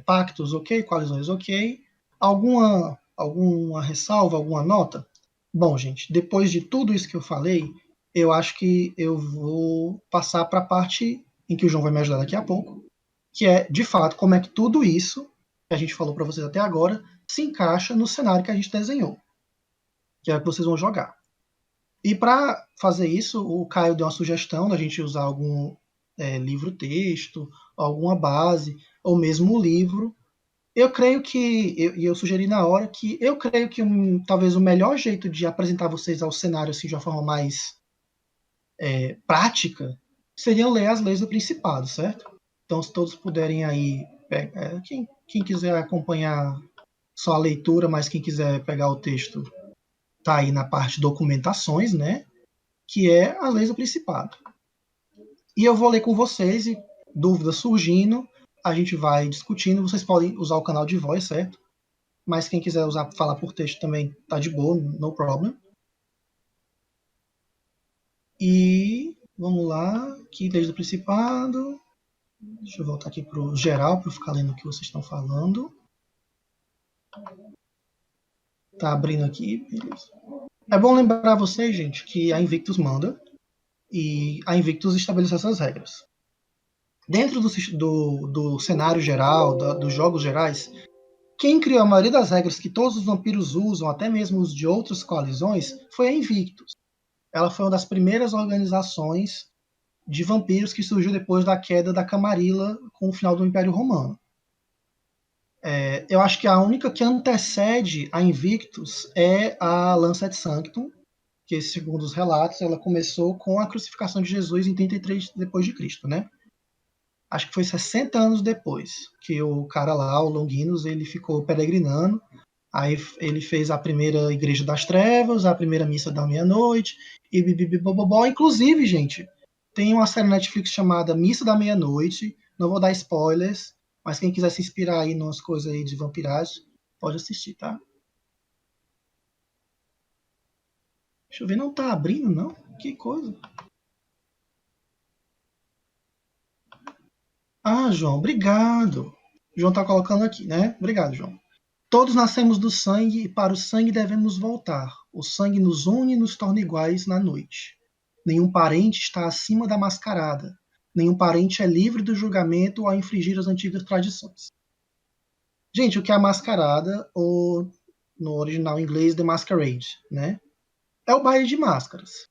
Pactos, ok. Coalizões, ok. Alguma ressalva, alguma nota? Bom, gente, depois de tudo isso que eu falei, eu acho que eu vou passar para a parte em que o João vai me ajudar daqui a pouco, que é, de fato, como é que tudo isso que a gente falou para vocês até agora se encaixa no cenário que a gente desenhou, que é o que vocês vão jogar. E para fazer isso, o Caio deu uma sugestão da gente usar algum livro-texto, alguma base, ou mesmo o livro. Eu creio que, e eu sugeri na hora, que eu creio que talvez o melhor jeito de apresentar vocês ao cenário assim, de uma forma mais prática seria ler as leis do Principado, certo? Então, se todos puderem aí, quem quiser acompanhar só a leitura, mas quem quiser pegar o texto, tá aí na parte de documentações, né? Que é as leis do Principado. E eu vou ler com vocês, e dúvidas surgindo, a gente vai discutindo. Vocês podem usar o canal de voz, certo? Mas quem quiser usar falar por texto também tá de boa, no problem. E vamos lá, aqui desde o Principado. Deixa eu voltar aqui pro geral para ficar lendo o que vocês estão falando. Tá abrindo aqui, beleza. É bom lembrar vocês, gente, que a Invictus manda e a Invictus estabelece essas regras. Dentro do cenário geral, dos jogos gerais, quem criou a maioria das regras que todos os vampiros usam, até mesmo os de outras coalizões, foi a Invictus. Ela foi uma das primeiras organizações de vampiros que surgiu depois da queda da Camarilla com o final do Império Romano. Eu acho que a única que antecede a Invictus é a Lancet Sanctum, que, segundo os relatos, ela começou com a crucificação de Jesus em 33 depois de Cristo, né? Acho que foi 60 anos depois que o cara lá, o Longinus, ele ficou peregrinando. Aí ele fez a primeira Igreja das Trevas, a primeira Missa da Meia-Noite, e bibibibobobó. Inclusive, gente, tem uma série na Netflix chamada Missa da Meia-Noite. Não vou dar spoilers, mas quem quiser se inspirar aí nas coisas aí de vampiragem, pode assistir, tá? Deixa eu ver, não tá abrindo, não? Que coisa. Ah, João, obrigado. O João tá colocando aqui, né? Obrigado, João. Todos nascemos do sangue e para o sangue devemos voltar. O sangue nos une e nos torna iguais na noite. Nenhum parente está acima da mascarada. Nenhum parente é livre do julgamento ao infringir as antigas tradições. Gente, o que é a mascarada, ou no original inglês, The Masquerade, né? É o baile de máscaras.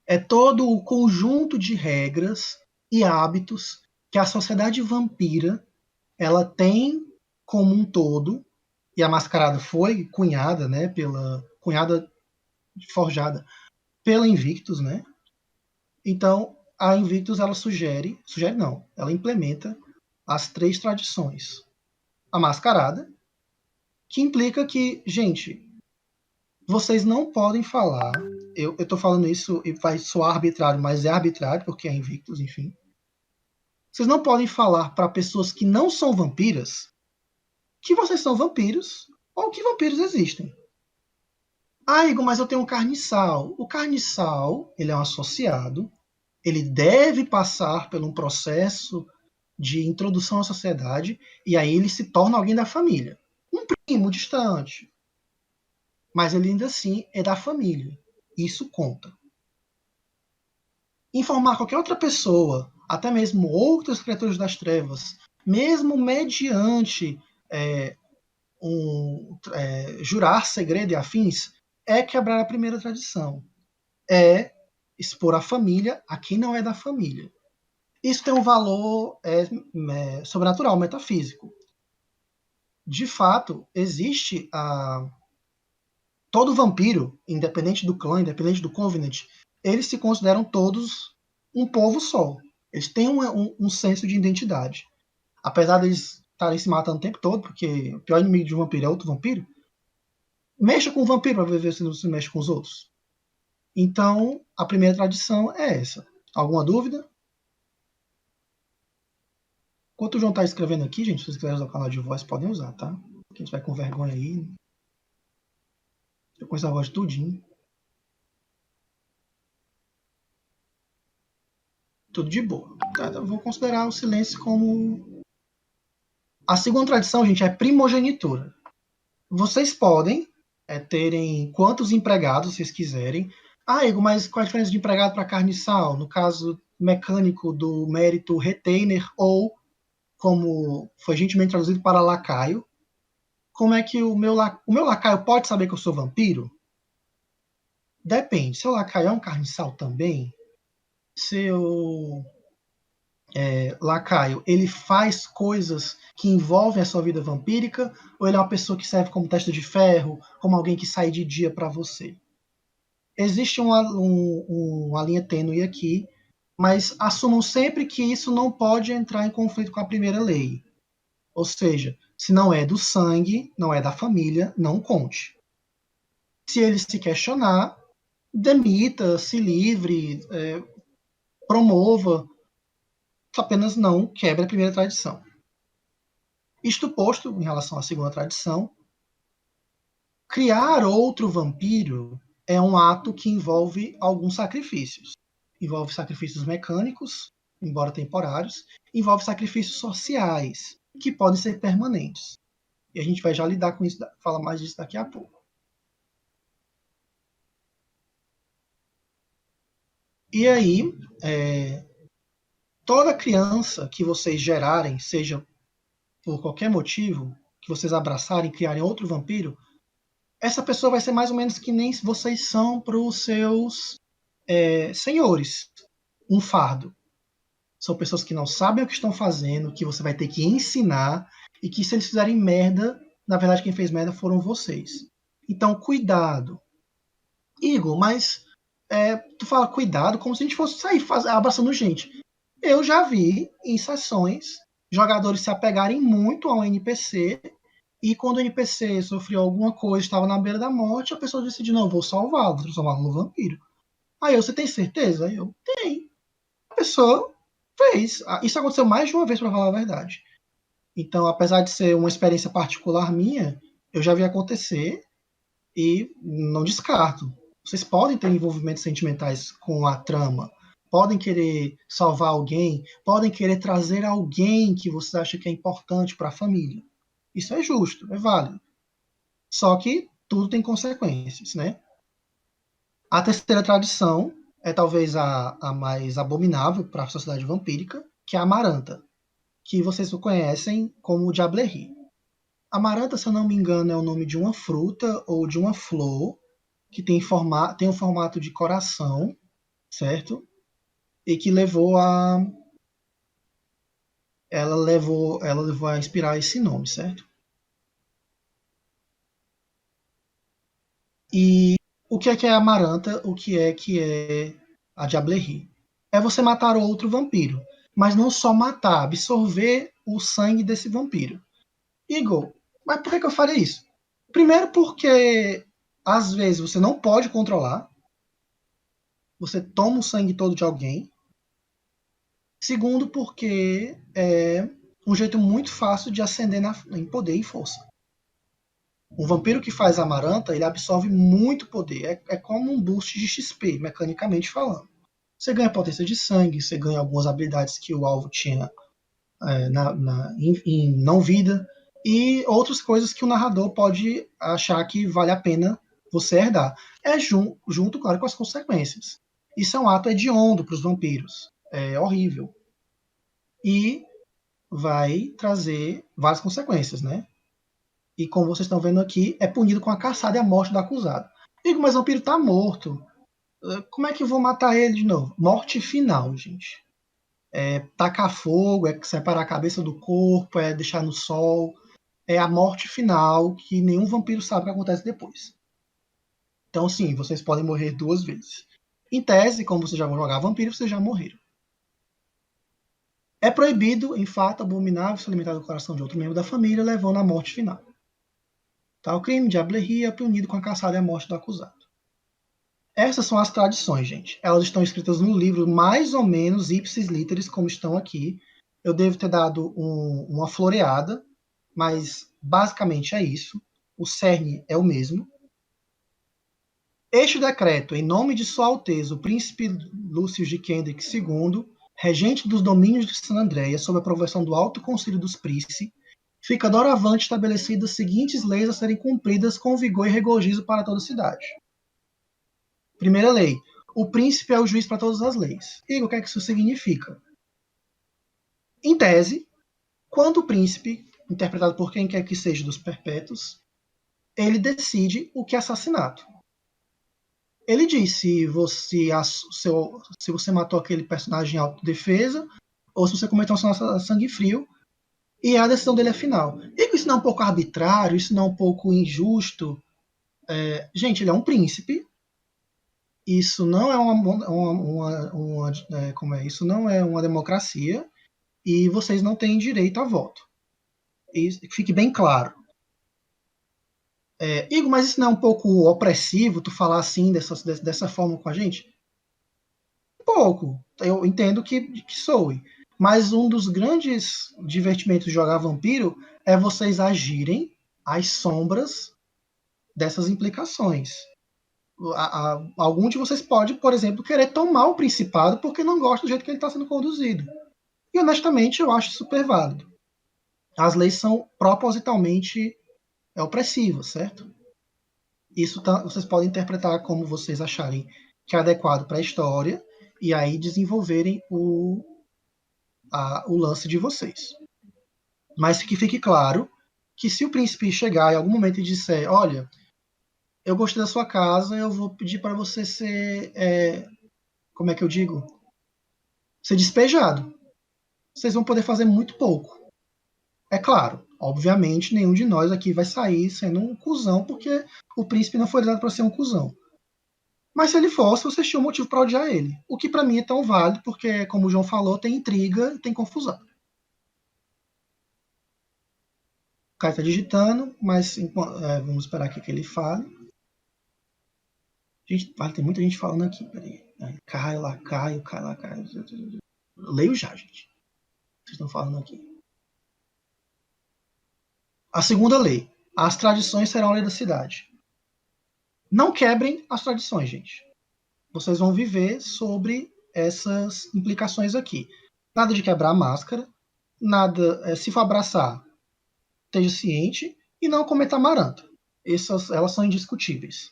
É todo o conjunto de regras e hábitos que a sociedade vampira ela tem como um todo, e a mascarada foi cunhada, né, forjada pela Invictus, né? Então, a Invictus ela sugere não, ela implementa as 3 tradições. A mascarada, que implica que, gente, vocês não podem falar, eu tô falando isso e vai soar arbitrário, mas é arbitrário porque é Invictus, enfim. Vocês não podem falar para pessoas que não são vampiras que vocês são vampiros ou que vampiros existem. Ah, Igor, mas eu tenho um carniçal. O carniçal, ele é um associado, ele deve passar por um processo de introdução à sociedade e aí ele se torna alguém da família. Um primo distante. Mas ele ainda assim é da família. Isso conta. Informar qualquer outra pessoa, até mesmo outras criaturas das trevas, mesmo mediante jurar segredo e afins, é quebrar a primeira tradição. É expor a família a quem não é da família. Isso tem um valor sobrenatural, metafísico. De fato, existe todo vampiro, independente do clã, independente do Covenant, eles se consideram todos um povo só. Eles têm um senso de identidade. Apesar deles estarem se matando o tempo todo, porque o pior inimigo de um vampiro é outro vampiro, mexa com o vampiro para ver se não se mexe com os outros. Então, a primeira tradição é essa. Alguma dúvida? Enquanto o João está escrevendo aqui, gente, se vocês quiserem usar o canal de voz, podem usar, tá? Quem tiver com vergonha aí, eu conheço a voz tudinho. Tudo de boa. Tá? Então, eu vou considerar o silêncio como... A segunda tradição, gente, é primogenitura. Vocês podem terem quantos empregados vocês quiserem. Ah, Igor, mas qual a diferença de empregado para carniçal? No caso mecânico do mérito retainer ou, como foi gentilmente traduzido para lacaio, como é que o meu lacaio pode saber que eu sou vampiro? Depende. Seu lacaio é um carniçal também? Seu lacaio, ele faz coisas que envolvem a sua vida vampírica, ou ele é uma pessoa que serve como testa de ferro, como alguém que sai de dia para você? Existe uma linha tênue aqui, mas assumam sempre que isso não pode entrar em conflito com a primeira lei. Ou seja, se não é do sangue, não é da família, não conte. Se ele se questionar, demita, se livre, promova, apenas não quebre a primeira tradição. Isto posto, em relação à segunda tradição, criar outro vampiro é um ato que envolve alguns sacrifícios. Envolve sacrifícios mecânicos, embora temporários, envolve sacrifícios sociais, que podem ser permanentes. E a gente vai já lidar com isso, falar mais disso daqui a pouco. E aí, toda criança que vocês gerarem, seja por qualquer motivo, que vocês abraçarem, criarem outro vampiro, essa pessoa vai ser mais ou menos que nem vocês são para os seus senhores. Um fardo. São pessoas que não sabem o que estão fazendo, que você vai ter que ensinar, e que se eles fizerem merda, na verdade quem fez merda foram vocês. Então, cuidado. Igor, mas tu fala cuidado como se a gente fosse sair abraçando gente. Eu já vi em sessões jogadores se apegarem muito ao NPC e quando o NPC sofreu alguma coisa, estava na beira da morte, a pessoa decide, não, vou salvá-lo, vou transformá-lo no vampiro. Aí você tem certeza? Aí eu tenho. A pessoa fez. Isso aconteceu mais de uma vez, para falar a verdade. Então, apesar de ser uma experiência particular minha, eu já vi acontecer e não descarto. Vocês podem ter envolvimentos sentimentais com a trama, podem querer salvar alguém, podem querer trazer alguém que você acha que é importante para a família. Isso é justo, é válido. Só que tudo tem consequências, né? A terceira tradição é talvez a mais abominável para a sociedade vampírica, que é a Amaranta, que vocês conhecem como Diablerie. Amaranta, se eu não me engano, é o nome de uma fruta ou de uma flor que tem um formato de coração, certo? E que ela levou a inspirar esse nome, certo? E o que é a Amaranta? O que é a Diablerie? É você matar outro vampiro, mas não só matar, absorver o sangue desse vampiro. Igor, mas por que eu faria isso? Primeiro porque às vezes você não pode controlar, você toma o sangue todo de alguém. Segundo porque é um jeito muito fácil de ascender em poder e força. Um vampiro que faz amaranta, ele absorve muito poder. É como um boost de XP, mecanicamente falando. Você ganha potência de sangue, você ganha algumas habilidades que o alvo tinha em não vida, e outras coisas que o narrador pode achar que vale a pena você herdar. Junto, claro, com as consequências. Isso é um ato hediondo para os vampiros. É horrível. E vai trazer várias consequências, né? E como vocês estão vendo aqui, é punido com a caçada e a morte do acusado. Digo, mas o vampiro está morto. Como é que eu vou matar ele de novo? Morte final, gente. É tacar fogo, é separar a cabeça do corpo, é deixar no sol. É a morte final que nenhum vampiro sabe o que acontece depois. Então, sim, vocês podem morrer 2 vezes. Em tese, como vocês já vão jogar vampiro, vocês já morreram. É proibido, em fato, abominável se alimentar do coração de outro membro da família, levando à morte final. Tal crime de Diablerie é punido com a caçada e a morte do acusado. Essas são as tradições, gente. Elas estão escritas no livro mais ou menos ipsis literis, como estão aqui. Eu devo ter dado uma floreada, mas basicamente é isso. O cerne é o mesmo. Este decreto, em nome de Sua Alteza, o Príncipe Lúcio de Kendrick II, regente dos domínios de San Andréia, sob a aprovação do Alto Conselho dos Príci, fica doravante estabelecidas as seguintes leis a serem cumpridas com vigor e regozijo para toda a cidade. Primeira lei. O príncipe é o juiz para todas as leis. E o que é que isso significa? Em tese, quando o príncipe, interpretado por quem quer que seja dos perpétuos, ele decide o que é assassinato. Ele diz se você matou aquele personagem em autodefesa ou se você cometeu um assassinato a sangue frio, e a decisão dele é final. E isso não é um pouco arbitrário, isso não é um pouco injusto? Gente, ele é um príncipe. Isso não é isso não é uma democracia e vocês não têm direito a voto. que fique bem claro. Igor, mas isso não é um pouco opressivo, tu falar assim, dessa forma com a gente? Um pouco. Eu entendo que soe. Mas um dos grandes divertimentos de jogar Vampiro é vocês agirem às sombras dessas implicações. Algum de vocês pode, por exemplo, querer tomar o Principado porque não gosta do jeito que ele está sendo conduzido. E honestamente eu acho super válido. As leis são propositalmente opressivas, certo? Isso vocês podem interpretar como vocês acharem que é adequado para a história e aí desenvolverem o lance de vocês. Mas que fique claro que se o príncipe chegar em algum momento e disser, olha, eu gostei da sua casa, eu vou pedir para você ser, como é que eu digo? Ser despejado. Vocês vão poder fazer muito pouco. É claro, obviamente, nenhum de nós aqui vai sair sendo um cuzão, porque o príncipe não foi dado para ser um cuzão. Mas se ele fosse, vocês tinham motivo para odiar ele. O que para mim é tão válido, porque, como o João falou, tem intriga e tem confusão. O Caio está digitando, mas vamos esperar aqui que ele fale. Gente, tem muita gente falando aqui, peraí. Caio lá, Caio, Caio lá, Caio. Leio já, gente. Vocês estão falando aqui. A segunda lei. As tradições serão a lei da cidade. Não quebrem as tradições, gente. Vocês vão viver sobre essas implicações aqui. Nada de quebrar a máscara. Nada, se for abraçar, esteja ciente e não cometa amaranto. Elas são indiscutíveis.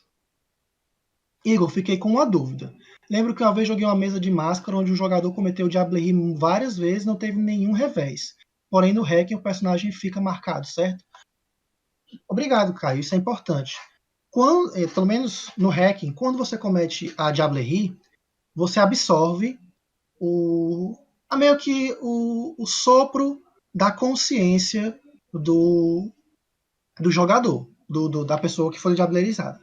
Igor, fiquei com uma dúvida. Lembro que uma vez joguei uma mesa de máscara onde um jogador cometeu o Diablerie várias vezes e não teve nenhum revés. Porém, no Hacking o personagem fica marcado, certo? Obrigado, Caio. Isso é importante. Pelo menos no Hacking, quando você comete a Diablerie, você absorve meio que o sopro da consciência do jogador, da pessoa que foi diablerizada.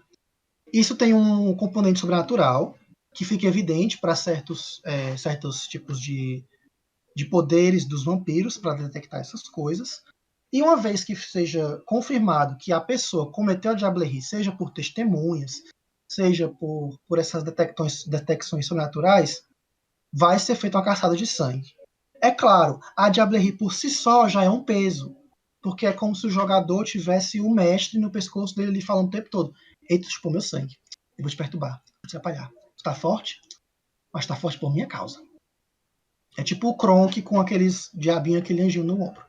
Isso tem um componente sobrenatural que fica evidente para certos tipos de poderes dos vampiros para detectar essas coisas. E uma vez que seja confirmado que a pessoa cometeu a diablerie, seja por testemunhas, seja por essas detecções sobrenaturais, vai ser feita uma caçada de sangue. É claro, a diablerie por si só já é um peso, porque é como se o jogador tivesse o mestre no pescoço dele ali falando o tempo todo: eita, tu chupou meu sangue, eu vou te perturbar, vou te atrapalhar. Tu tá forte? Mas tá forte por minha causa. É tipo o Kronk com aqueles diabinhos, aquele anjinho no ombro.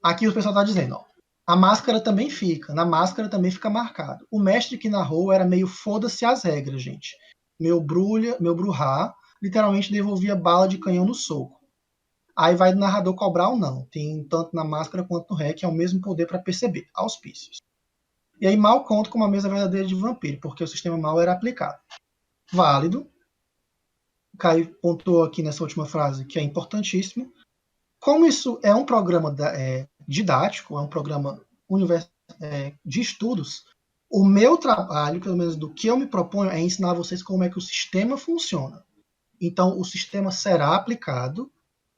Aqui o pessoal tá dizendo, ó, a máscara também fica, na máscara também fica marcado. O mestre que narrou era meio foda-se as regras, gente. Meu Bruhá literalmente devolvia bala de canhão no soco. Aí vai do narrador cobrar ou não. Tem tanto na máscara quanto no REC, é o mesmo poder para perceber. Auspícios. E aí mal conta com uma mesa verdadeira de vampiro, porque o sistema mal era aplicado. Válido. O Caio pontuou aqui nessa última frase que é importantíssimo. Como isso é um programa didático, é um programa de estudos, o meu trabalho, pelo menos do que eu me proponho, é ensinar vocês como é que o sistema funciona. Então, o sistema será aplicado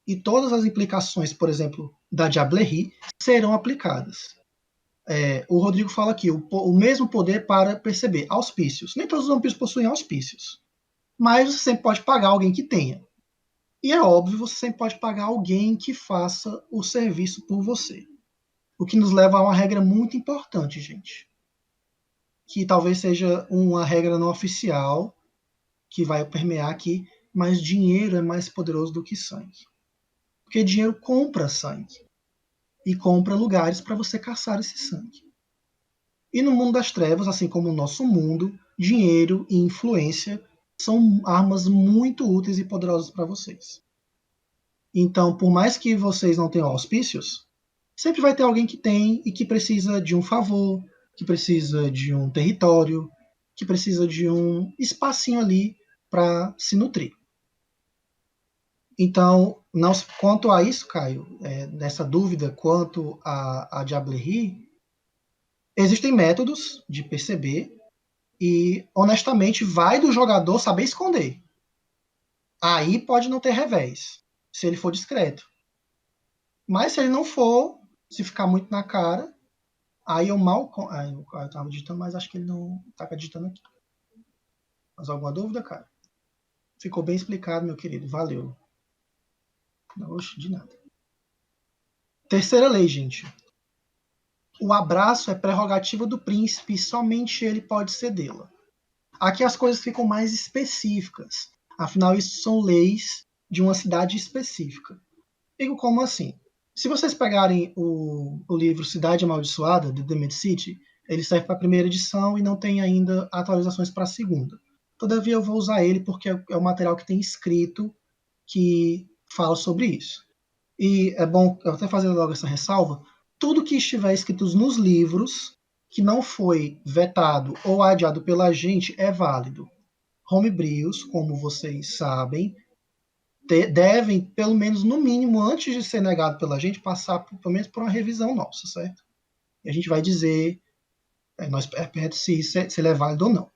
e todas as implicações, por exemplo, da Diablerie, serão aplicadas. O Rodrigo fala aqui, o mesmo poder para perceber auspícios. Nem todos os vampiros possuem auspícios, mas você sempre pode pagar alguém que tenha. E é óbvio, você sempre pode pagar alguém que faça o serviço por você. O que nos leva a uma regra muito importante, gente. Que talvez seja uma regra não oficial, que vai permear aqui, mas dinheiro é mais poderoso do que sangue. Porque dinheiro compra sangue. E compra lugares para você caçar esse sangue. E no mundo das trevas, assim como no nosso mundo, dinheiro e influência são armas muito úteis e poderosas para vocês. Então, por mais que vocês não tenham auspícios, sempre vai ter alguém que tem e que precisa de um favor, que precisa de um território, que precisa de um espacinho ali para se nutrir. Então, quanto a isso, Caio, nessa dúvida quanto à Diablerie, existem métodos de perceber e, honestamente, vai do jogador saber esconder. Aí pode não ter revés, se ele for discreto. Mas se ele não for, Se ficar muito na cara, aí eu mal. Aí eu tava digitando, mas acho que ele não tá digitando aqui. Mais alguma dúvida, cara? Ficou bem explicado, meu querido. Valeu. Oxe, de nada. Terceira lei, gente. O abraço é prerrogativa do príncipe e somente ele pode cedê-la. Aqui as coisas ficam mais específicas. Afinal, isso são leis de uma cidade específica. Digo como assim? Se vocês pegarem o livro Cidade Amaldiçoada, de The Mad City, ele serve para a primeira edição e não tem ainda atualizações para a segunda. Todavia, eu vou usar ele porque é o material que tem escrito que fala sobre isso. E é bom eu até fazer logo essa ressalva. Tudo que estiver escrito nos livros que não foi vetado ou adiado pela gente é válido. Homebrews, como vocês sabem, devem, pelo menos no mínimo, antes de ser negado pela gente, passar pelo menos por uma revisão nossa, certo? E a gente vai dizer se ele é válido ou não.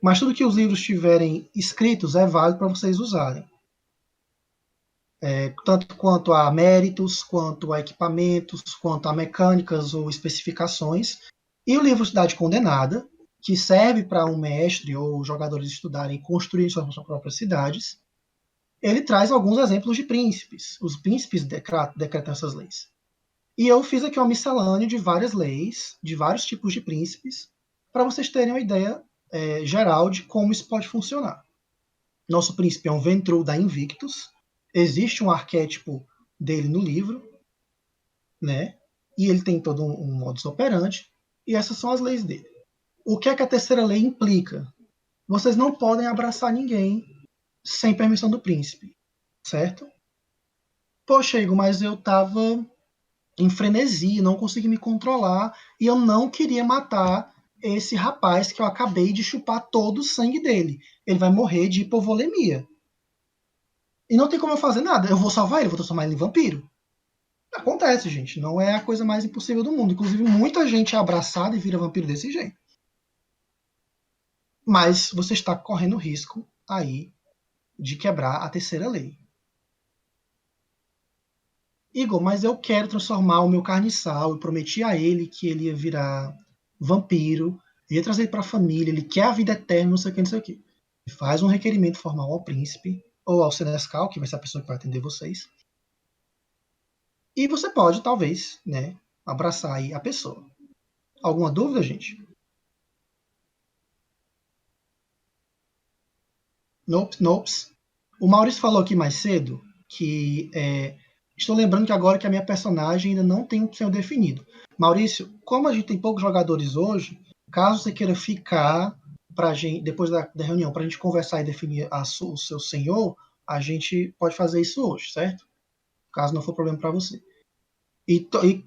Mas tudo que os livros tiverem escritos é válido para vocês usarem. Tanto quanto a méritos, quanto a equipamentos, quanto a mecânicas ou especificações. E o livro Cidade Condenada, que serve para um mestre ou jogadores estudarem e construir suas próprias cidades, ele traz alguns exemplos de príncipes. Os príncipes decretam essas leis. E eu fiz aqui uma miscelânea de várias leis, de vários tipos de príncipes, para vocês terem uma ideia geral de como isso pode funcionar. Nosso príncipe é um Ventrue da Invictus. Existe um arquétipo dele no livro, né? E ele tem todo um modus operandi. E essas são as leis dele. O que é que a terceira lei implica? Vocês não podem abraçar ninguém sem permissão do príncipe, certo? Poxa, Igor, mas eu tava em frenesi, não consegui me controlar e eu não queria matar esse rapaz que eu acabei de chupar todo o sangue dele. Ele vai morrer de hipovolemia. E não tem como eu fazer nada. Eu vou salvar ele, vou transformar ele em vampiro. Acontece, gente. Não é a coisa mais impossível do mundo. Inclusive, muita gente é abraçada e vira vampiro desse jeito. Mas você está correndo risco aí de quebrar a terceira lei. Igor, mas eu quero transformar o meu carniçal. Eu prometi a ele que ele ia virar vampiro, ia trazer ele para a família, ele quer a vida eterna, não sei o que, não sei o que. Faz um requerimento formal ao príncipe, ou ao Senescal, que vai ser a pessoa que vai atender vocês. E você pode, talvez, né, abraçar aí a pessoa. Alguma dúvida, gente? Nope. O Maurício falou aqui mais cedo que estou lembrando que agora que a minha personagem ainda não tem um senhor definido. Maurício, como a gente tem poucos jogadores hoje, caso você queira ficar pra gente, depois da reunião, para a gente conversar e definir o seu senhor, a gente pode fazer isso hoje, certo? Caso não for problema para você. E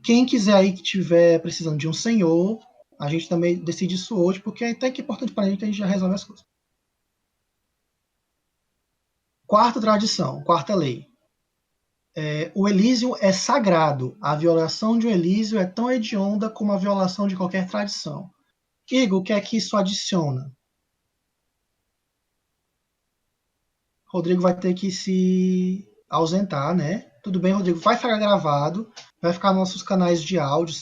quem quiser aí que tiver precisando de um senhor, a gente também decide isso hoje, porque é até que importante para a gente que a gente já resolve as coisas. Quarta tradição, quarta lei. O Elísio é sagrado. A violação de um Elísio é tão hedionda como a violação de qualquer tradição. Igor, o que é que isso adiciona? Rodrigo vai ter que se ausentar, né? Tudo bem, Rodrigo. Vai ficar gravado, vai ficar nos nossos canais de áudio,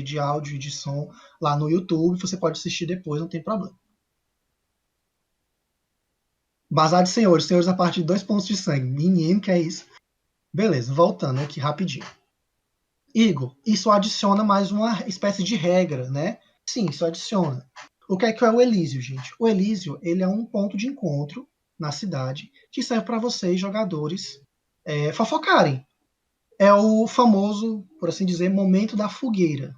de áudio e de som lá no YouTube. Você pode assistir depois, não tem problema. Bazar de senhores a partir de 2 pontos de sangue. Menino, que é isso? Beleza, voltando aqui rapidinho. Igor, isso adiciona mais uma espécie de regra, né? Sim, isso adiciona. O que é o Elísio, gente? O Elísio, ele é um ponto de encontro na cidade que serve para vocês, jogadores, fofocarem. É o famoso, por assim dizer, momento da fogueira.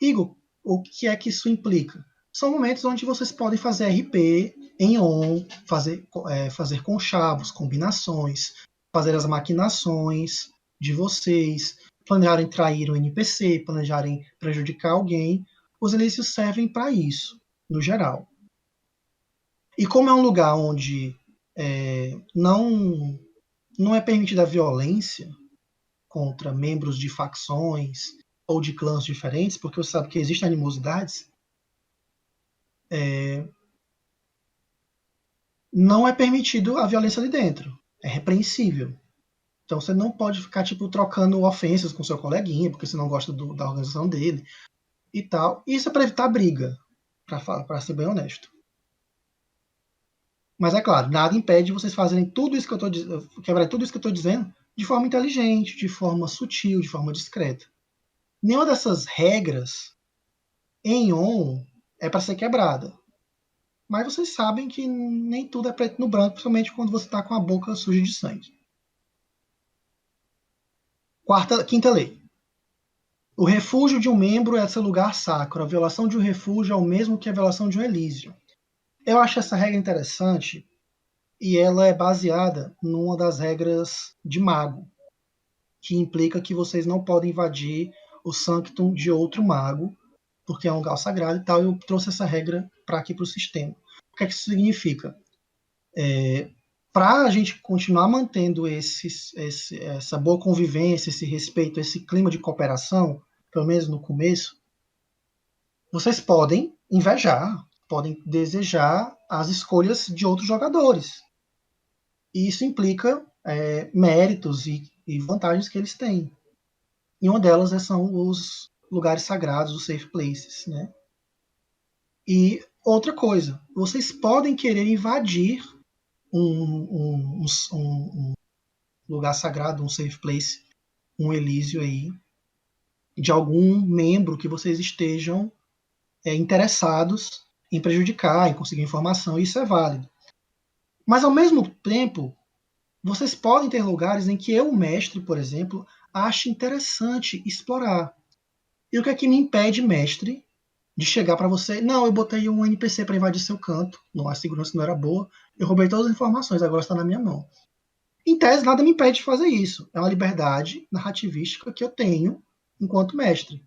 Igor, o que é que isso implica? São momentos onde vocês podem fazer RP em on, fazer conchavos, combinações, fazer as maquinações de vocês, planejarem trair um NPC, planejarem prejudicar alguém. Os elícios servem para isso, no geral. E como é um lugar onde não é permitida a violência contra membros de facções ou de clãs diferentes, porque você sabe que existem animosidades, não é permitido a violência ali dentro. É repreensível. Então você não pode ficar tipo trocando ofensas com seu coleguinha, porque você não gosta da organização dele e tal. Isso é para evitar briga, para ser bem honesto. Mas é claro, nada impede vocês fazerem tudo isso que eu estou dizendo, quebrar tudo isso que eu estou dizendo de forma inteligente, de forma sutil, de forma discreta. Nenhuma dessas regras em on é para ser quebrada. Mas vocês sabem que nem tudo é preto no branco, principalmente quando você está com a boca suja de sangue. Quinta lei. O refúgio de um membro é seu lugar sacro. A violação de um refúgio é o mesmo que a violação de um elísio. Eu acho essa regra interessante e ela é baseada numa das regras de mago, que implica que vocês não podem invadir o sanctum de outro mago, porque é um lugar sagrado e tal. Eu trouxe essa regra para aqui para o sistema. O que é que isso significa? Para a gente continuar mantendo essa boa convivência, esse respeito, esse clima de cooperação, pelo menos no começo, vocês podem invejar, podem desejar as escolhas de outros jogadores. E isso implica méritos e vantagens que eles têm. E uma delas são os lugares sagrados, os safe places, né? E outra coisa, vocês podem querer invadir um lugar sagrado, um safe place, um Elísio aí, de algum membro que vocês estejam interessados em prejudicar, em conseguir informação, e isso é válido. Mas, ao mesmo tempo, vocês podem ter lugares em que eu, mestre, por exemplo, ache interessante explorar. E o que é que me impede, mestre, de chegar para você? Não, eu botei um NPC para invadir seu canto, a segurança não era boa, eu roubei todas as informações, agora está na minha mão. Em tese, nada me impede de fazer isso. É uma liberdade narrativística que eu tenho enquanto mestre.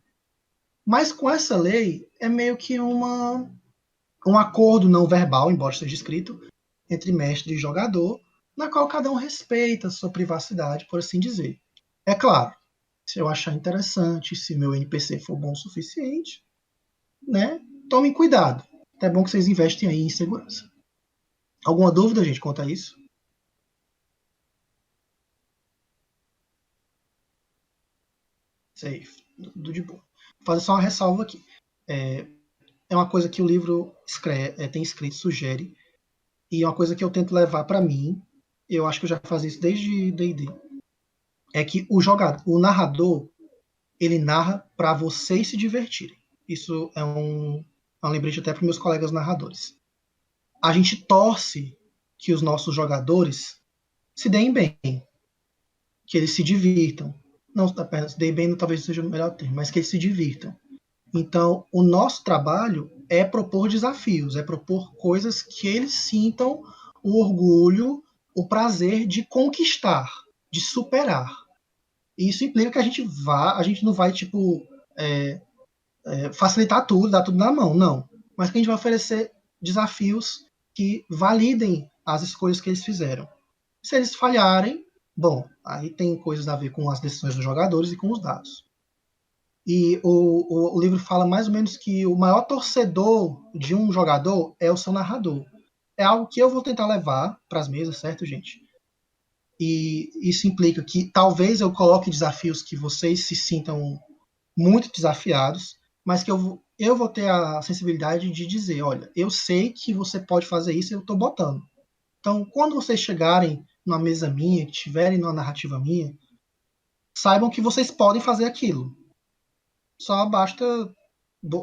Mas com essa lei, é meio que um acordo não verbal, embora esteja escrito, entre mestre e jogador, na qual cada um respeita a sua privacidade, por assim dizer. É claro, se eu achar interessante, se meu NPC for bom o suficiente, né, tomem cuidado. É bom que vocês investem aí em segurança. Alguma dúvida, gente, quanto a isso? Safe. Tudo de boa. Vou fazer só uma ressalva aqui. É uma coisa que o livro tem escrito, sugere, e é uma coisa que eu tento levar para mim. Eu acho que eu já fazia isso desde D&D. É que o narrador, ele narra para vocês se divertirem. Isso é um lembrete até para meus colegas narradores. A gente torce que os nossos jogadores se deem bem, que eles se divirtam. Não, se deem bem talvez seja o melhor termo, mas que eles se divirtam. Então, o nosso trabalho é propor desafios, é propor coisas que eles sintam o orgulho, o prazer de conquistar, de superar. E isso implica que a gente não vai tipo facilitar tudo, dar tudo na mão, não. Mas que a gente vai oferecer desafios que validem as escolhas que eles fizeram. Se eles falharem, bom, aí tem coisas a ver com as decisões dos jogadores e com os dados. E o livro fala mais ou menos que o maior torcedor de um jogador é o seu narrador. É algo que eu vou tentar levar para as mesas, certo, gente? E isso implica que talvez eu coloque desafios que vocês se sintam muito desafiados, mas que eu vou ter a sensibilidade de dizer, olha, eu sei que você pode fazer isso e eu estou botando. Então, quando vocês chegarem numa mesa minha, que estiverem numa narrativa minha, saibam que vocês podem fazer aquilo. Só basta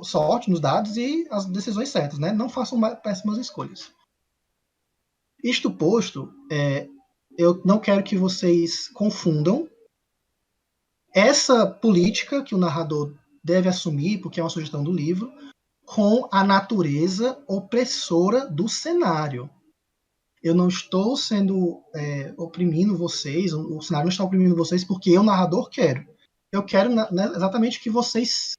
sorte nos dados e as decisões certas, né? Não façam péssimas escolhas. Isto posto, eu não quero que vocês confundam essa política que o narrador deve assumir, porque é uma sugestão do livro, com a natureza opressora do cenário. Eu não estou sendo oprimindo vocês, o cenário não está oprimindo vocês porque eu, narrador, quero. Eu quero exatamente que vocês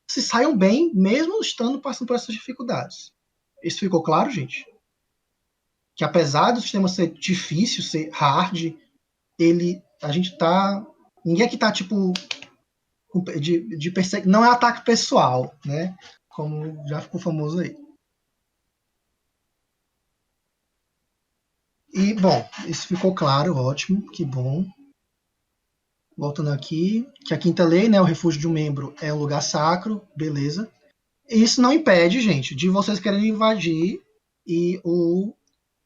se saiam bem, mesmo estando passando por essas dificuldades. Isso ficou claro, gente? Que apesar do sistema ser difícil, ser hard, a gente tá... Ninguém aqui tá, tipo, não é ataque pessoal, né? Como já ficou famoso aí. E, bom, isso ficou claro, ótimo, que bom. Voltando aqui, que a quinta lei, né, o refúgio de um membro é um lugar sacro, beleza. Isso não impede, gente, de vocês quererem invadir e o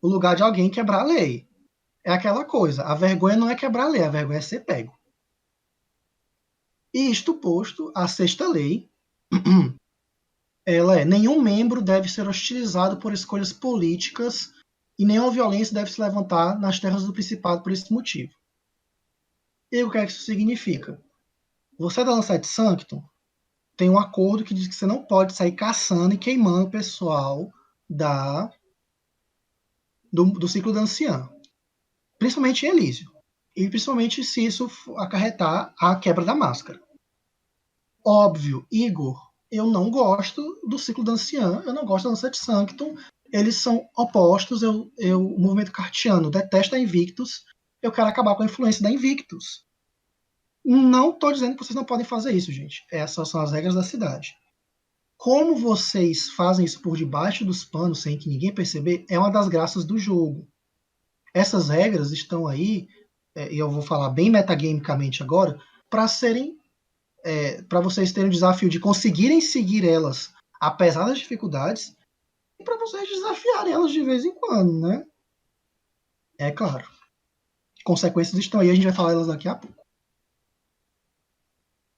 lugar de alguém quebrar a lei. É aquela coisa, a vergonha não é quebrar a lei, a vergonha é ser pego. E isto posto, a sexta lei, ela é: nenhum membro deve ser hostilizado por escolhas políticas e nenhuma violência deve se levantar nas terras do Principado por esse motivo. E o que é que isso significa? Você da Lancet Sanctum tem um acordo que diz que você não pode sair caçando e queimando o pessoal do ciclo da anciã, principalmente em Elísio, e principalmente se isso acarretar a quebra da máscara. Óbvio, Igor, eu não gosto do ciclo da anciã, eu não gosto da Lancet Sanctum, eles são opostos, o movimento cartiano detesta a Invictus, eu quero acabar com a influência da Invictus. Não estou dizendo que vocês não podem fazer isso, gente. Essas são as regras da cidade. Como vocês fazem isso por debaixo dos panos sem que ninguém perceber, é uma das graças do jogo. Essas regras estão aí, e eu vou falar bem metagamicamente agora, para serem, para vocês terem o desafio de conseguirem seguir elas, apesar das dificuldades, e para vocês desafiarem elas de vez em quando, né? É claro. Consequências estão aí, a gente vai falar elas daqui a pouco.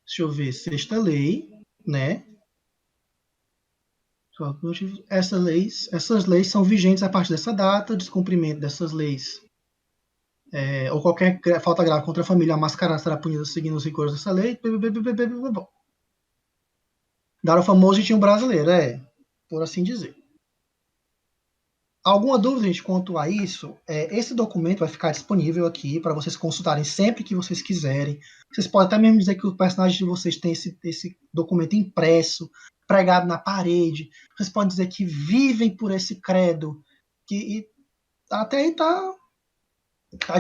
Deixa eu ver, sexta lei, né? Essas leis são vigentes a partir dessa data. Descumprimento dessas leis ou qualquer falta grave contra a família, a mascarada será punida seguindo os rigores dessa lei. Dar o famoso jeitinho brasileiro, por assim dizer. Alguma dúvida, gente, quanto a isso? Esse documento vai ficar disponível aqui para vocês consultarem sempre que vocês quiserem. Vocês podem até mesmo dizer que o personagem de vocês tem esse documento impresso, pregado na parede. Vocês podem dizer que vivem por esse credo. E até aí tá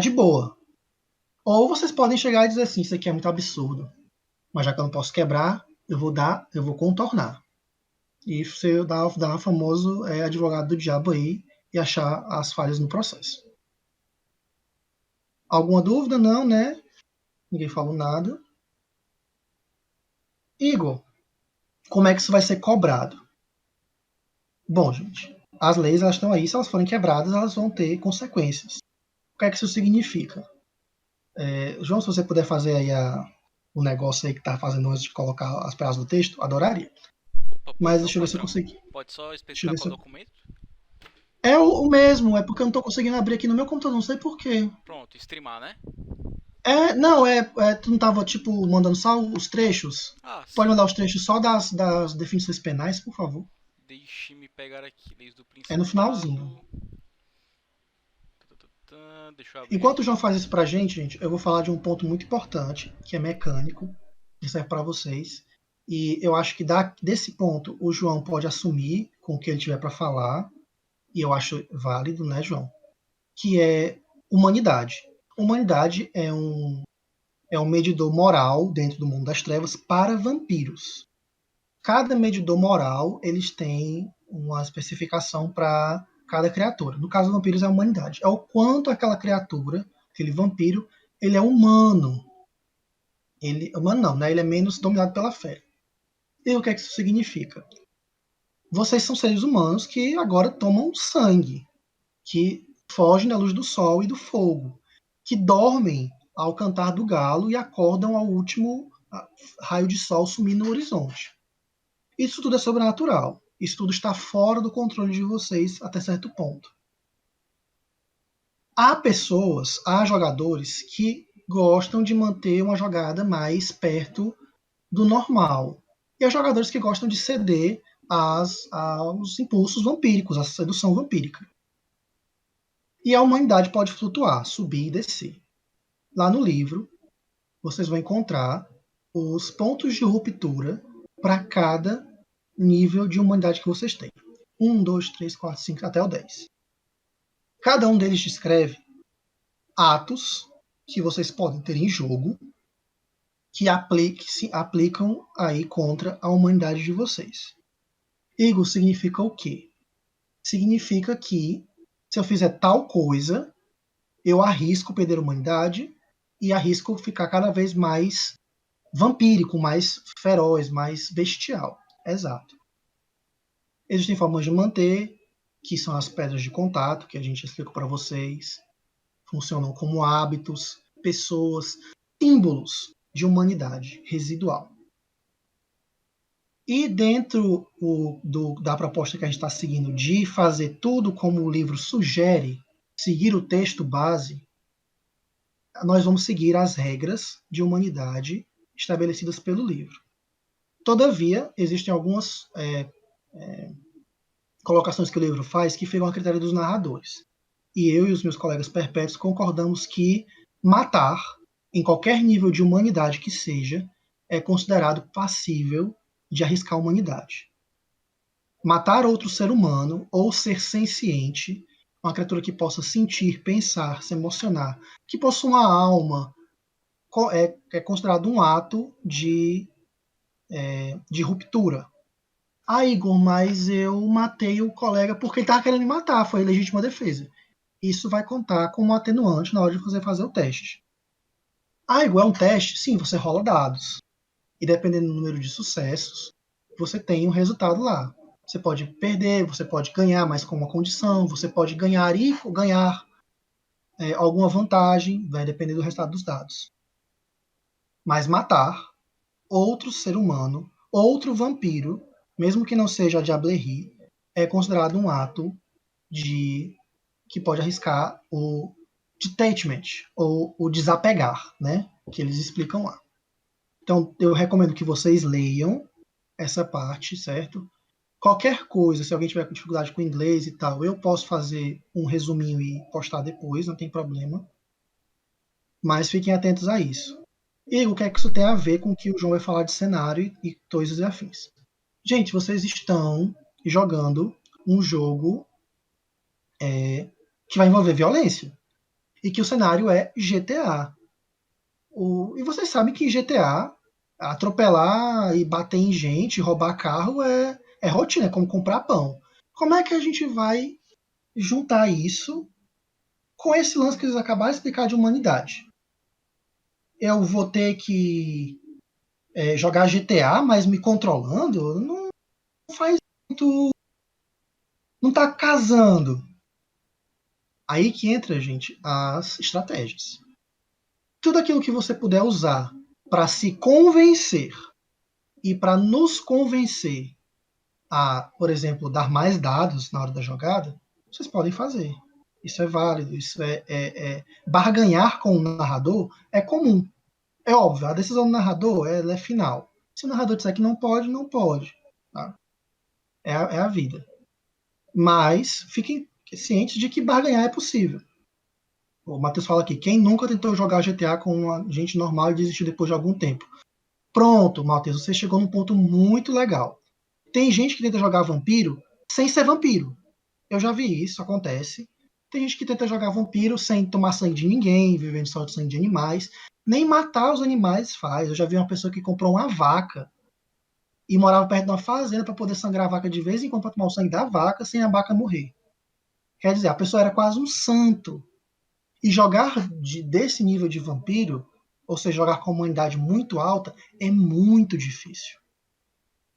de boa. Ou vocês podem chegar e dizer assim, isso aqui é muito absurdo. Mas já que eu não posso quebrar, eu vou contornar. E você dá o famoso advogado do diabo aí e achar as falhas no processo. Alguma dúvida? Não, né? Ninguém falou nada. Igor, como é que isso vai ser cobrado? Bom, gente, as leis elas estão aí, se elas forem quebradas, elas vão ter consequências. O que é que isso significa? João, se você puder fazer aí o negócio aí que tá fazendo antes de colocar as palavras do texto, adoraria. Opa, Mas pois não, deixa eu ver se eu patrão. consegui. Pode só Deixa eu especificar ver qual se eu... documento? É o mesmo, é porque eu não tô conseguindo abrir aqui no meu computador, não sei porquê. Pronto, streamar, né? Não, tu não tava, tipo, mandando só os trechos? Ah, Pode sim. mandar os trechos só das definições penais, por favor? Deixe-me pegar aqui. Leis do É no finalzinho. Principado. Deixa eu abrir Enquanto o João aqui. faz isso pra gente, eu vou falar de um ponto muito importante, que é mecânico, que serve para vocês. E eu acho que desse ponto o João pode assumir com o que ele tiver para falar, e eu acho válido, né, João? Que é humanidade. Humanidade é um medidor moral dentro do mundo das trevas para vampiros. Cada medidor moral eles têm uma especificação para cada criatura. No caso dos vampiros é a humanidade. É o quanto aquela criatura, aquele vampiro, ele é humano. Humano não, né? Ele é menos dominado pela fé. E o que é que isso significa? Vocês são seres humanos que agora tomam sangue, que fogem da luz do sol e do fogo, que dormem ao cantar do galo e acordam ao último raio de sol sumir no horizonte. Isso tudo é sobrenatural. Isso tudo está fora do controle de vocês até certo ponto. Há jogadores que gostam de manter uma jogada mais perto do normal. E há jogadores que gostam de ceder aos impulsos vampíricos, à sedução vampírica. E a humanidade pode flutuar, subir e descer. Lá no livro, vocês vão encontrar os pontos de ruptura para cada nível de humanidade que vocês têm. 1, 2, 3, 4, 5, até o 10. Cada um deles descreve atos que vocês podem ter em jogo que se aplicam aí contra a humanidade de vocês. Ego significa o quê? Significa que se eu fizer tal coisa, eu arrisco perder a humanidade, e arrisco ficar cada vez mais vampírico, mais feroz, mais bestial. Exato. Existem formas de manter, que são as pedras de contato, que a gente explicou para vocês. Funcionam como hábitos, pessoas, símbolos de humanidade residual. E dentro da proposta que a gente está seguindo de fazer tudo como o livro sugere, seguir o texto base, nós vamos seguir as regras de humanidade estabelecidas pelo livro. Todavia, existem algumas colocações que o livro faz que ficam a critério dos narradores. E eu e os meus colegas perpétuos concordamos que matar, em qualquer nível de humanidade que seja, é considerado passível de arriscar a humanidade. Matar outro ser humano ou ser senciente, uma criatura que possa sentir, pensar, se emocionar, que possua uma alma, é considerado um ato de ruptura. Ah, Igor, mas eu matei o colega porque ele estava querendo me matar, foi legítima defesa. Isso vai contar como atenuante na hora de você fazer o teste. Ah, Igor, é um teste? Sim, você rola dados. E dependendo do número de sucessos, você tem um resultado lá. Você pode perder, você pode ganhar, mas com uma condição, você pode ganhar e ganhar alguma vantagem, vai depender do resultado dos dados. Mas matar outro ser humano, outro vampiro, mesmo que não seja a Diablerie, é considerado um ato que pode arriscar o detachment, ou o desapegar, né? Que eles explicam lá. Então, eu recomendo que vocês leiam essa parte, certo? Qualquer coisa, se alguém tiver com dificuldade com inglês e tal, eu posso fazer um resuminho e postar depois, não tem problema. Mas fiquem atentos a isso. E o que é que isso tem a ver com o que o João vai falar de cenário e coisas e afins? Gente, vocês estão jogando um jogo que vai envolver violência. E que o cenário é GTA. E vocês sabem que em GTA, atropelar e bater em gente, roubar carro é rotina, é como comprar pão. Como é que a gente vai juntar isso com esse lance que eles acabaram de explicar de humanidade? Eu vou ter que jogar GTA, mas me controlando? Não faz muito. Não tá casando. Aí que entra, gente, as estratégias. Tudo aquilo que você puder usar para se convencer e para nos convencer a, por exemplo, dar mais dados na hora da jogada, vocês podem fazer. Isso é válido, isso barganhar com o narrador é comum. É óbvio, a decisão do narrador ela é final. Se o narrador disser que não pode, não pode. Tá? É a vida. Mas fiquem cientes de que barganhar é possível. O Matheus fala aqui, quem nunca tentou jogar GTA com uma gente normal e desistiu depois de algum tempo? Pronto, Matheus, você chegou num ponto muito legal. Tem gente que tenta jogar vampiro sem ser vampiro. Eu já vi isso, acontece. Tem gente que tenta jogar vampiro sem tomar sangue de ninguém, vivendo só de sangue de animais. Nem matar os animais faz. Eu já vi uma pessoa que comprou uma vaca e morava perto de uma fazenda para poder sangrar a vaca de vez em quando para tomar o sangue da vaca sem a vaca morrer. Quer dizer, a pessoa era quase um santo. E jogar desse nível de vampiro, ou seja, jogar com uma humanidade muito alta, é muito difícil.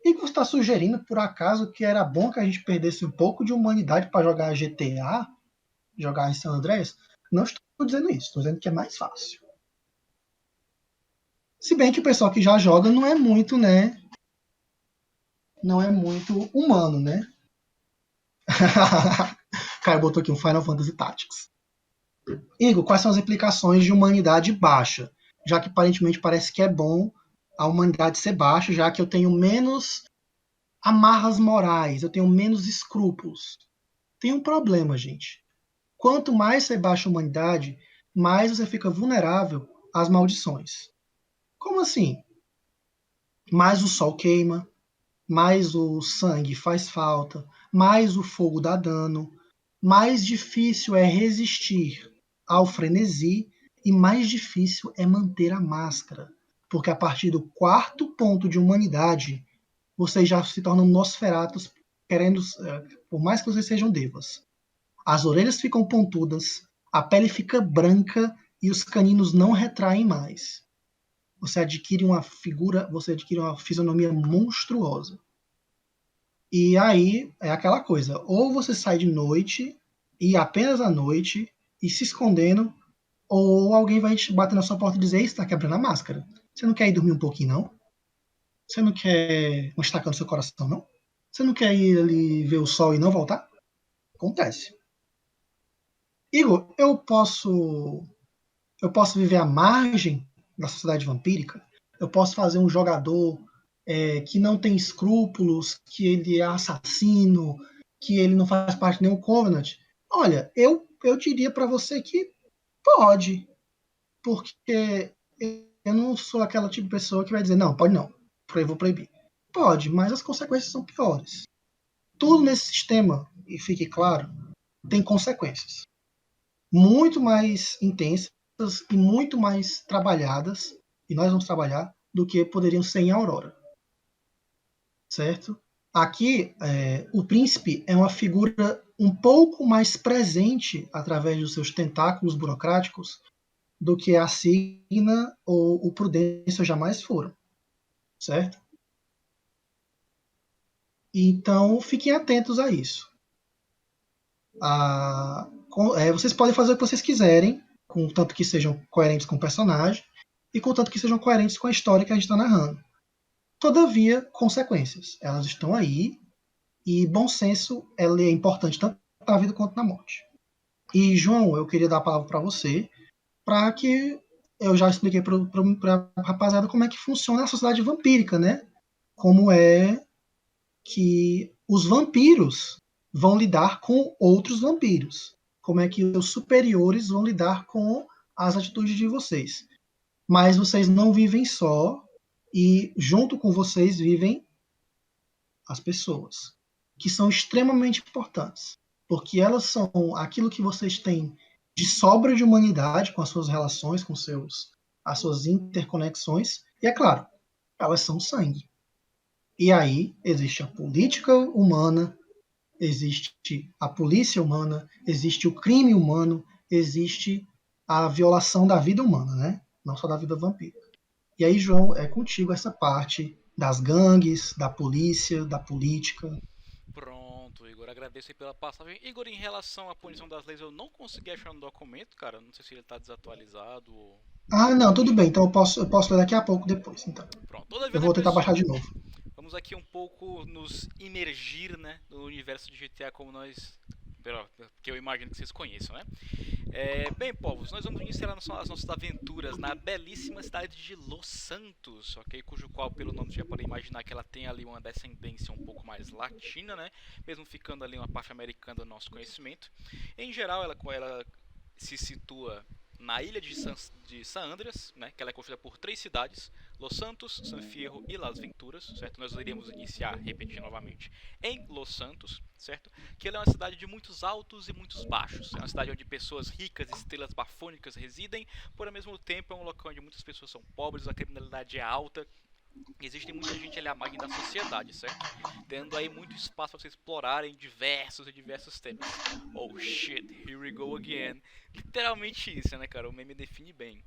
E você está sugerindo, por acaso, que era bom que a gente perdesse um pouco de humanidade para jogar GTA, jogar em San Andreas? Não estou dizendo isso, estou dizendo que é mais fácil. Se bem que o pessoal que já joga não é muito, né? Não é muito humano, né? O cara botou aqui um Final Fantasy Tactics. Igor, quais são as implicações de humanidade baixa? Já que aparentemente parece que é bom a humanidade ser baixa, já que eu tenho menos amarras morais, eu tenho menos escrúpulos. Tem um problema, gente. Quanto mais você baixa a humanidade, mais você fica vulnerável às maldições. Como assim? Mais o sol queima, mais o sangue faz falta, mais o fogo dá dano, mais difícil é resistir ao frenesi e mais difícil é manter a máscara. Porque a partir do quarto ponto de humanidade, vocês já se tornam Nosferatus, querendo, por mais que vocês sejam devas. As orelhas ficam pontudas, a pele fica branca e os caninos não retraem mais. Você adquire uma fisionomia monstruosa. E aí é aquela coisa, ou você sai de noite, e apenas à noite, e se escondendo, ou alguém vai te bater na sua porta e dizer, você está quebrando a máscara. Você não quer ir dormir um pouquinho, não? Você não quer um estaca no seu coração, não? Você não quer ir ali ver o sol e não voltar? Acontece. Igor, eu posso viver à margem da sociedade vampírica? Eu posso fazer um jogador que não tem escrúpulos, que ele é assassino, que ele não faz parte de nenhum Covenant? Olha, eu diria para você que pode, porque eu não sou aquela tipo de pessoa que vai dizer, não, pode não, eu vou proibir. Pode, mas as consequências são piores. Tudo nesse sistema, e fique claro, tem consequências muito mais intensas e muito mais trabalhadas, e nós vamos trabalhar, do que poderiam ser em Aurora. Certo? Aqui, o príncipe é uma figura um pouco mais presente através dos seus tentáculos burocráticos do que a Signa ou o Prudência jamais foram. Certo? Então, fiquem atentos a isso. Vocês podem fazer o que vocês quiserem, contanto que sejam coerentes com o personagem e contanto que sejam coerentes com a história que a gente está narrando. Todavia, consequências. Elas estão aí e bom senso é importante tanto na vida quanto na morte. E, João, eu queria dar a palavra para você, para que eu já expliquei para a rapaziada como é que funciona a sociedade vampírica, né? Como é que os vampiros vão lidar com outros vampiros. Como é que os superiores vão lidar com as atitudes de vocês. Mas vocês não vivem só, e junto com vocês vivem as pessoas, que são extremamente importantes, porque elas são aquilo que vocês têm de sobra de humanidade com as suas relações, com as suas interconexões, e é claro, elas são sangue. E aí existe a política humana, existe a polícia humana, existe o crime humano, existe a violação da vida humana, né? Não só da vida vampírica. E aí, João, é contigo essa parte das gangues, da polícia, da política. Pronto, Igor, agradeço aí pela passagem. Igor, em relação à punição das leis, eu não consegui achar no documento, cara. Não sei se ele está desatualizado ou Ah, não, tudo enfim. bem. Então eu posso ler daqui a pouco depois. Então, Pronto. Todavia, eu né, vou tentar baixar pessoal? de novo. Vamos aqui um pouco nos imergir, né, no universo de GTA como nós, que eu imagino que vocês conheçam, né? Bem, povos, nós vamos iniciar as nossas aventuras na belíssima cidade de Los Santos, ok? Cujo qual, pelo nome, você já pode imaginar que ela tem ali uma descendência um pouco mais latina, né? Mesmo ficando ali uma parte americana do nosso conhecimento. Em geral, ela se situa na ilha de San Andreas, né, que ela é construída por 3 cidades, Los Santos, San Fierro e Las Venturas, certo? Nós iremos iniciar, repetir novamente, em Los Santos, certo? Que ela é uma cidade de muitos altos e muitos baixos. É uma cidade onde pessoas ricas e estrelas bafônicas residem, por ao mesmo tempo é um local onde muitas pessoas são pobres, a criminalidade é alta. Existe muita gente ali à margem da sociedade, certo? Tendo aí muito espaço para vocês explorarem diversos temas. Oh shit, here we go again. Literalmente isso, né, cara? O meme define bem.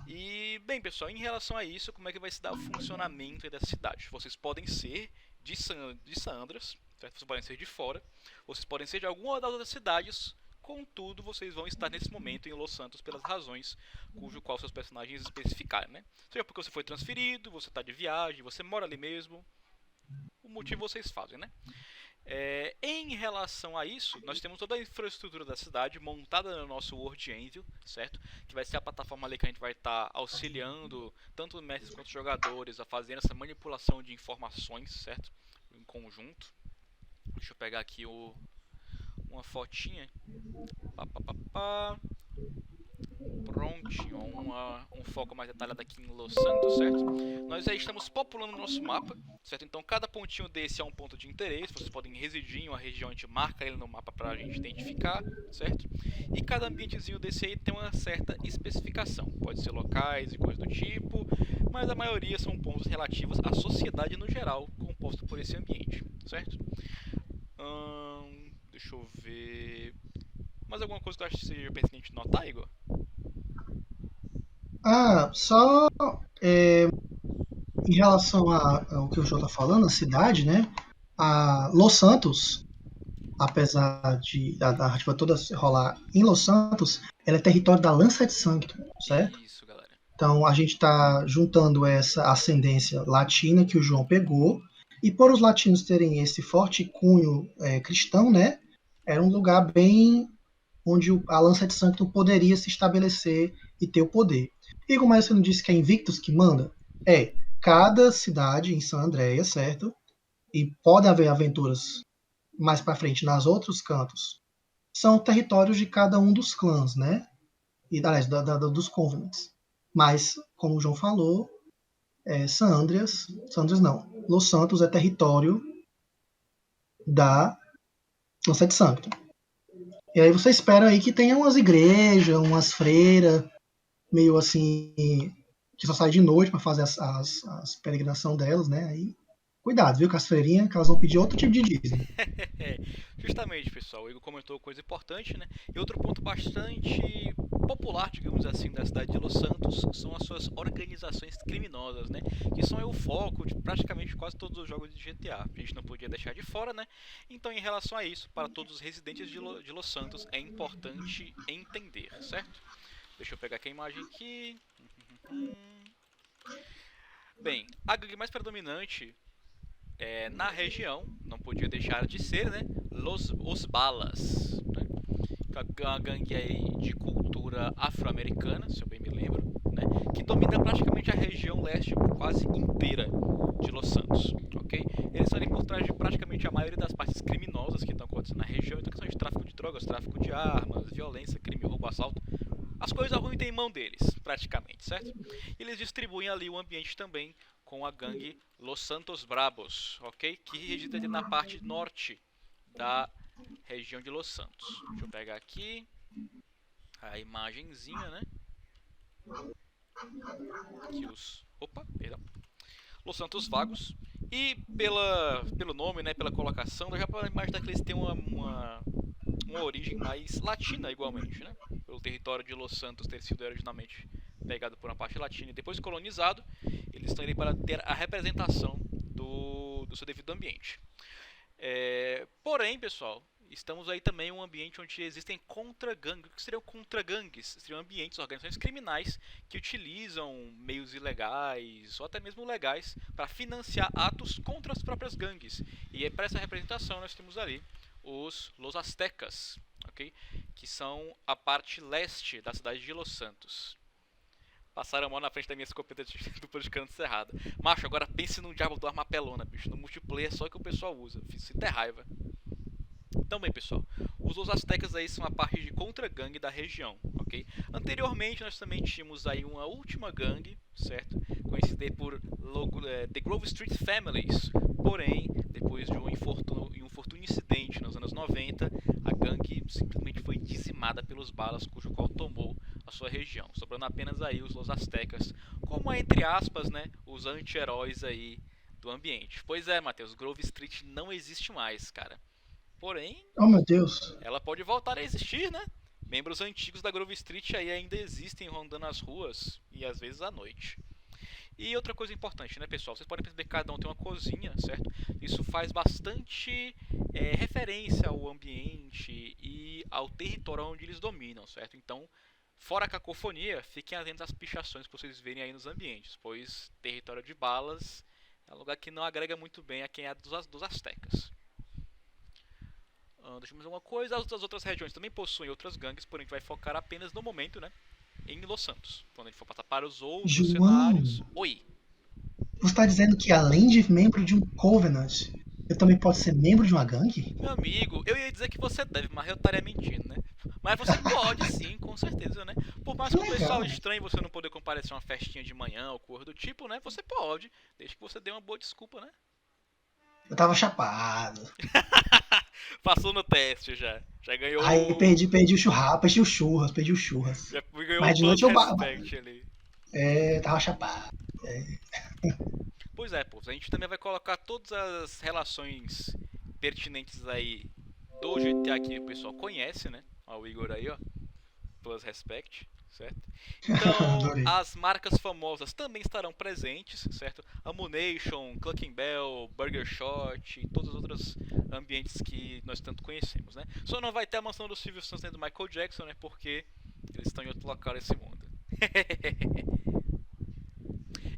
E, bem, pessoal, em relação a isso, como é que vai se dar o funcionamento da cidade? Vocês podem ser de San Andreas, certo? Vocês podem ser de fora, vocês podem ser de alguma das outras cidades. Contudo, vocês vão estar nesse momento em Los Santos pelas razões cujo qual seus personagens especificarem, né? Seja porque você foi transferido, você está de viagem, você mora ali mesmo. O motivo vocês fazem, né? Em relação a isso, nós temos toda a infraestrutura da cidade montada no nosso World Anvil, certo? Que vai ser a plataforma ali que a gente vai estar auxiliando tanto mestres quanto jogadores a fazer essa manipulação de informações, certo? Em conjunto. Deixa eu pegar aqui uma fotinha. Prontinho, um foco mais detalhado aqui em Los Santos, certo? Nós já estamos populando o nosso mapa, certo? Então cada pontinho desse é um ponto de interesse, vocês podem residir em uma região, a gente marca ele no mapa pra gente identificar, certo? E cada ambientezinho desse aí tem uma certa especificação, pode ser locais e coisas do tipo, mas a maioria são pontos relativos à sociedade no geral, composta por esse ambiente, certo? Deixa eu ver... Mais alguma coisa que eu acho que seja pertinente notar, Igor? Só em relação ao que o João tá falando, a cidade, né? A Los Santos, apesar da narrativa toda se rolar em Los Santos, ela é território da Lança de Sangue, certo? Isso, galera. Então a gente está juntando essa ascendência latina que o João pegou, e por os latinos terem esse forte cunho cristão, né? Era um lugar bem onde a Lança de Sanctum poderia se estabelecer e ter o poder. E como você não disse que é Invictus que manda? Cada cidade em San Andreas, certo? E pode haver aventuras mais para frente nas outros cantos. São territórios de cada um dos clãs, né? E aliás, dos Covenants. Mas, como o João falou, San Andreas não. Los Santos é território da Lança de Sanctum. E aí você espera aí que tenha umas igrejas, umas freiras, meio assim, que só sai de noite para fazer as peregrinação delas, né? Aí, cuidado, viu, com as freirinhas, que elas vão pedir outro tipo de dízimo. Justamente, pessoal, o Igor comentou coisa importante, né? E outro ponto bastante popular, digamos assim, da cidade de Los Santos são as suas organizações criminosas, né? Que são o foco de praticamente quase todos os jogos de GTA. A gente não podia deixar de fora, né? Então, em relação a isso, para todos os residentes de Los Santos, é importante entender, certo? Deixa eu pegar aqui a imagem aqui. Bem, a gangue mais predominante na região, não podia deixar de ser, né? Os Balas, né? Uma gangue aí de cultura afro-americana, se eu bem me lembro, né? Que domina praticamente a região leste quase inteira de Los Santos, ok? Eles estão ali por trás de praticamente a maioria das partes criminosas que estão acontecendo na região, então questão de tráfico de drogas, tráfico de armas, violência, crime, roubo, assalto. As coisas ruins têm em mão deles, praticamente, certo? E eles distribuem ali o ambiente também com a gangue Los Santos Brabos, ok? Que reside ali na parte norte da região de Los Santos. Deixa eu pegar aqui a imagenzinha, né? Aqui os... Opa, perdão. Los Santos Vagos. E pelo nome, né, pela colocação, dá já para imaginar que eles têm uma origem mais latina igualmente, né? Pelo território de Los Santos ter sido originalmente pegado por uma parte latina e depois colonizado, eles estão ali para ter a representação do seu devido ambiente. Porém, pessoal, estamos aí também em um ambiente onde existem contra-gangues. O que seriam contra-gangues? Seriam ambientes, organizações criminais que utilizam meios ilegais ou até mesmo legais para financiar atos contra as próprias gangues. E para essa representação nós temos ali os Los Aztecas, ok? Que são a parte leste da cidade de Los Santos. Passaram a mão na frente da minha escopeta dupla de cano cerrada. Macho, agora pense num diabo do armapelona, bicho. No multiplayer é só que o pessoal usa. Fiz até raiva. Então, bem, pessoal, os Los Aztecas aí são a parte de contra-gangue da região, ok? Anteriormente, nós também tínhamos aí uma última gangue, certo? Conhecida por The Grove Street Families. Porém, depois de um infortúnio incidente nos anos 90, a gangue simplesmente foi dizimada pelos balas, cujo qual tomou a sua região, sobrando apenas aí os Los Aztecas, como entre aspas, né, os anti-heróis aí do ambiente. Pois é, Matheus, Grove Street não existe mais, cara. Porém, Oh, meu Deus. ela pode voltar a existir, né? Membros antigos da Grove Street aí ainda existem rondando as ruas e às vezes à noite. E outra coisa importante, né, pessoal? Vocês podem perceber que cada um tem uma cozinha, certo? Isso faz bastante referência ao ambiente e ao território onde eles dominam, certo? Então, fora a cacofonia, fiquem atentos às pichações que vocês verem aí nos ambientes, pois território de balas é um lugar que não agrega muito bem a quem é dos astecas. Deixa eu ver uma coisa. As outras regiões também possuem outras gangues, porém a gente vai focar apenas no momento, né? Em Los Santos. Quando a gente for passar para os outros João, cenários. Oi! você está dizendo que além de membro de um Covenant, eu também posso ser membro de uma gangue? Meu amigo, eu ia dizer que você deve, mas eu estaria mentindo, né? Mas você pode sim, com certeza, né? Por mais Que que o pessoal legal. estranhe você não poder comparecer a uma festinha de manhã ou coisa do tipo, né? Você pode, desde que você dê uma boa desculpa, né? Eu tava chapado. Passou no teste já. Já Aí ganhou. perdi o churrasco, perdi o churras. Já ganhou o Mas de Blood noite eu Respect ali. tava chapado. Pois é, pô. A gente também vai colocar todas as relações pertinentes aí do GTA que o pessoal conhece, né? Ó, o Igor aí, ó. Plus Respect, certo? Então, Adorei. as marcas famosas também estarão presentes, certo? Ammunition, Clucking Bell, Burger Shot e todos os outros ambientes que nós tanto conhecemos, né? Só não vai ter a mansão do Silvio Santos nem do Michael Jackson, né? Porque eles estão em outro local nesse mundo.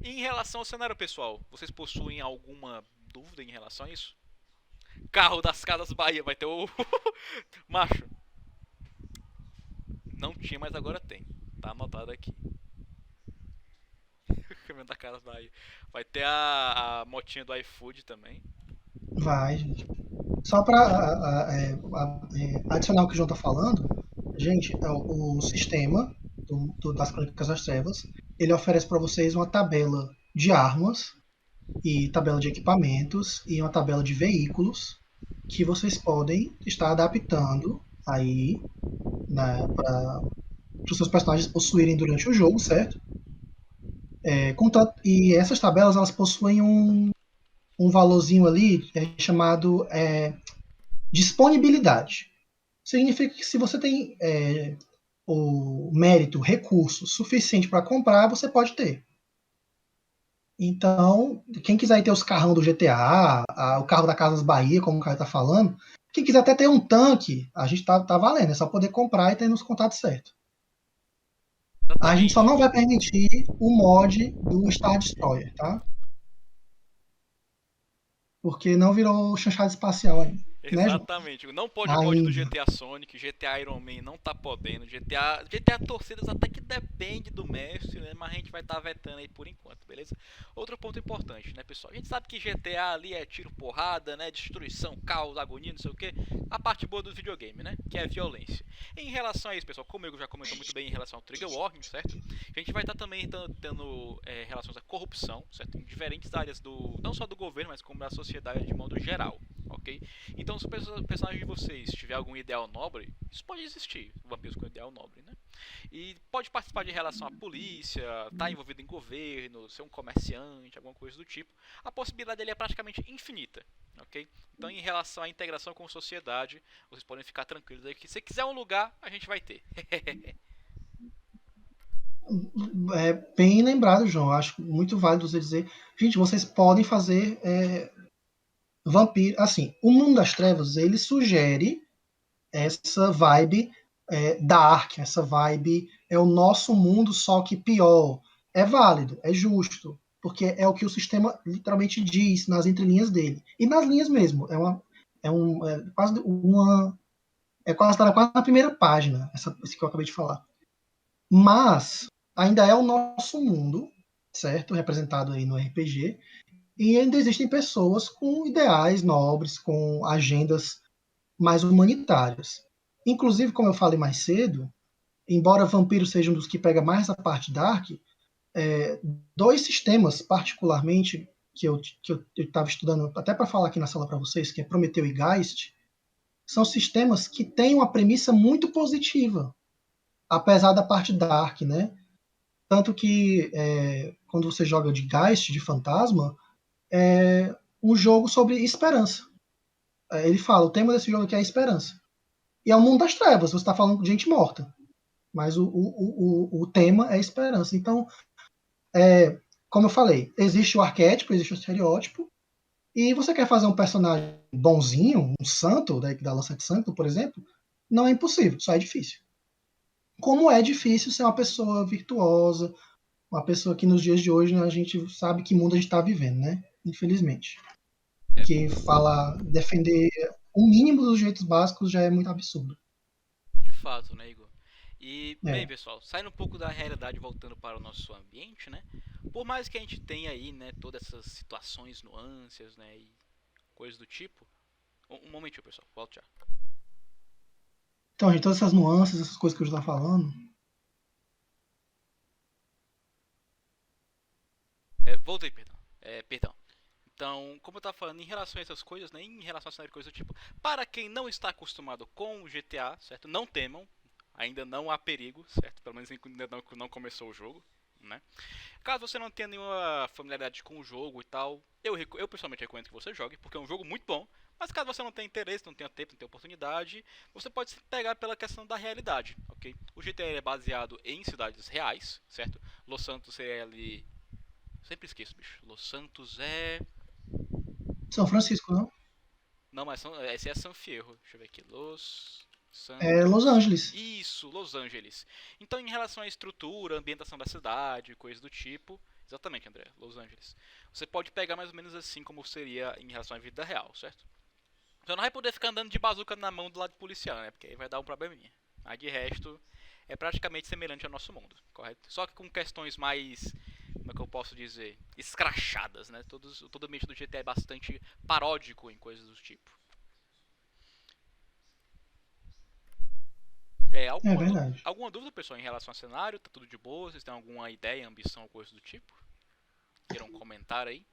E em relação ao cenário pessoal, vocês possuem alguma dúvida em relação a isso? Carro das Casas Bahia vai ter o. Macho, não tinha, mas agora tem. Tá anotado aqui. O caminhão da Casas Bahia. Vai ter a motinha do iFood também. Vai, gente. Só para adicionar o que o João está falando, gente, o sistema das Crônicas das Trevas, ele oferece para vocês uma tabela de armas e tabela de equipamentos e uma tabela de veículos que vocês podem estar adaptando aí, né, para os seus personagens possuírem durante o jogo, certo? E essas tabelas elas possuem um valorzinho ali chamado disponibilidade. Significa que se você tem o mérito, recurso suficiente para comprar, você pode ter. Então, quem quiser ter os carrão do GTA, o carro da Casas Bahia, como o cara está falando, quem quiser até ter um tanque, a gente tá valendo, é só poder comprar e ter nos contatos certos. A gente só Exatamente. não vai permitir o mod do Star Destroyer, tá? Porque não virou chanchada espacial ainda, né, João? Exatamente. Não pode o mod do Ainda. GTA Sonic, GTA Iron Man não tá podendo. GTA torcidas até que depende do mestre, né? Mas a gente vai estar vetando aí por enquanto, beleza? Outro ponto importante, né, pessoal? A gente sabe que GTA ali é tiro, porrada, né? Destruição, caos, agonia, não sei o que. A parte boa do videogame, né? Que é a violência. Em relação a isso, pessoal, como eu já comentou muito bem em relação ao Trigger Warning, certo? A gente vai estar também tendo relações à corrupção, certo? Em diferentes áreas não só do governo, mas como da sociedade de modo geral, ok? Então, se o personagem de vocês tiver algum ideal nobre, isso pode existir, vampiros com ideal nobre, né? E pode participar de relação à polícia, estar envolvido em governo, ser um comerciante, alguma coisa do tipo. A possibilidade dele é praticamente infinita, ok? Então, em relação à integração com a sociedade, vocês podem ficar tranquilos aí que se quiser um lugar, a gente vai ter. Bem lembrado, João. Acho muito válido você dizer. Gente, vocês podem fazer vampiro. Assim, o Mundo das Trevas ele sugere essa vibe dark, essa vibe é o nosso mundo, só que pior. É válido, é justo, porque é o que o sistema literalmente diz nas entrelinhas dele. E nas linhas mesmo. Quase uma. Tá quase na primeira página, esse que eu acabei de falar. Mas ainda é o nosso mundo, certo? Representado aí no RPG. E ainda existem pessoas com ideais nobres, com agendas mais humanitárias. Inclusive, como eu falei mais cedo, embora Vampiro seja um dos que pega mais a parte dark, dois sistemas, particularmente, que eu estava estudando até para falar aqui na sala para vocês, que é Prometeu e Geist, são sistemas que têm uma premissa muito positiva, apesar da parte dark, né? Tanto que quando você joga de Geist, de fantasma, é um jogo sobre esperança. Ele fala, o tema desse jogo aqui é a esperança. E é o mundo das trevas, você está falando de gente morta. Mas o tema é esperança. Então, como eu falei, existe o arquétipo, existe o estereótipo, e você quer fazer um personagem bonzinho, um santo, da lança de santo, por exemplo, não é impossível, só é difícil. Como é difícil ser uma pessoa virtuosa, uma pessoa que nos dias de hoje, né, a gente sabe que mundo a gente está vivendo, né? Infelizmente. Que defender o mínimo dos direitos básicos já é muito absurdo. De fato, né, Igor? E, bem, É. pessoal, saindo um pouco da realidade, voltando para o nosso ambiente, né? Por mais que a gente tenha aí, né, todas essas situações, nuances, né, e coisas do tipo. Um momentinho, pessoal, volto já. Então, gente, todas essas nuances, essas coisas que eu já estava falando. Voltei, perdão. Perdão. Então, como eu estava falando, em relação a essas coisas, né, em relação a cenário de coisas do tipo, para quem não está acostumado com o GTA, certo? Não temam, ainda não há perigo, certo? Pelo menos ainda não começou o jogo, né? Caso você não tenha nenhuma familiaridade com o jogo e tal, eu pessoalmente recomendo que você jogue, porque é um jogo muito bom. Mas caso você não tenha interesse, não tenha tempo, não tenha oportunidade, você pode se pegar pela questão da realidade, ok? O GTA é baseado em cidades reais, certo? Los Santos é ali... Sempre esqueço, bicho. Los Santos é... São Francisco, não? Não, mas esse é San Fierro. Deixa eu ver aqui. Los É Los Santos. Angeles. Isso, Los Angeles. Então, em relação à estrutura, ambientação da cidade, coisas do tipo. Exatamente, André, Los Angeles. Você pode pegar mais ou menos assim como seria em relação à vida real, certo? Você não vai poder ficar andando de bazuca na mão do lado policial, né? Porque aí vai dar um probleminha. Mas de resto, é praticamente semelhante ao nosso mundo, correto? Só que com questões mais, como é que eu posso dizer, escrachadas, né? Todo o ambiente do GTA é bastante paródico em coisas do tipo. É verdade. Alguma dúvida, pessoal, em relação ao cenário? Tá tudo de boa? Vocês têm alguma ideia, ambição, coisa do tipo? Queiram comentar aí?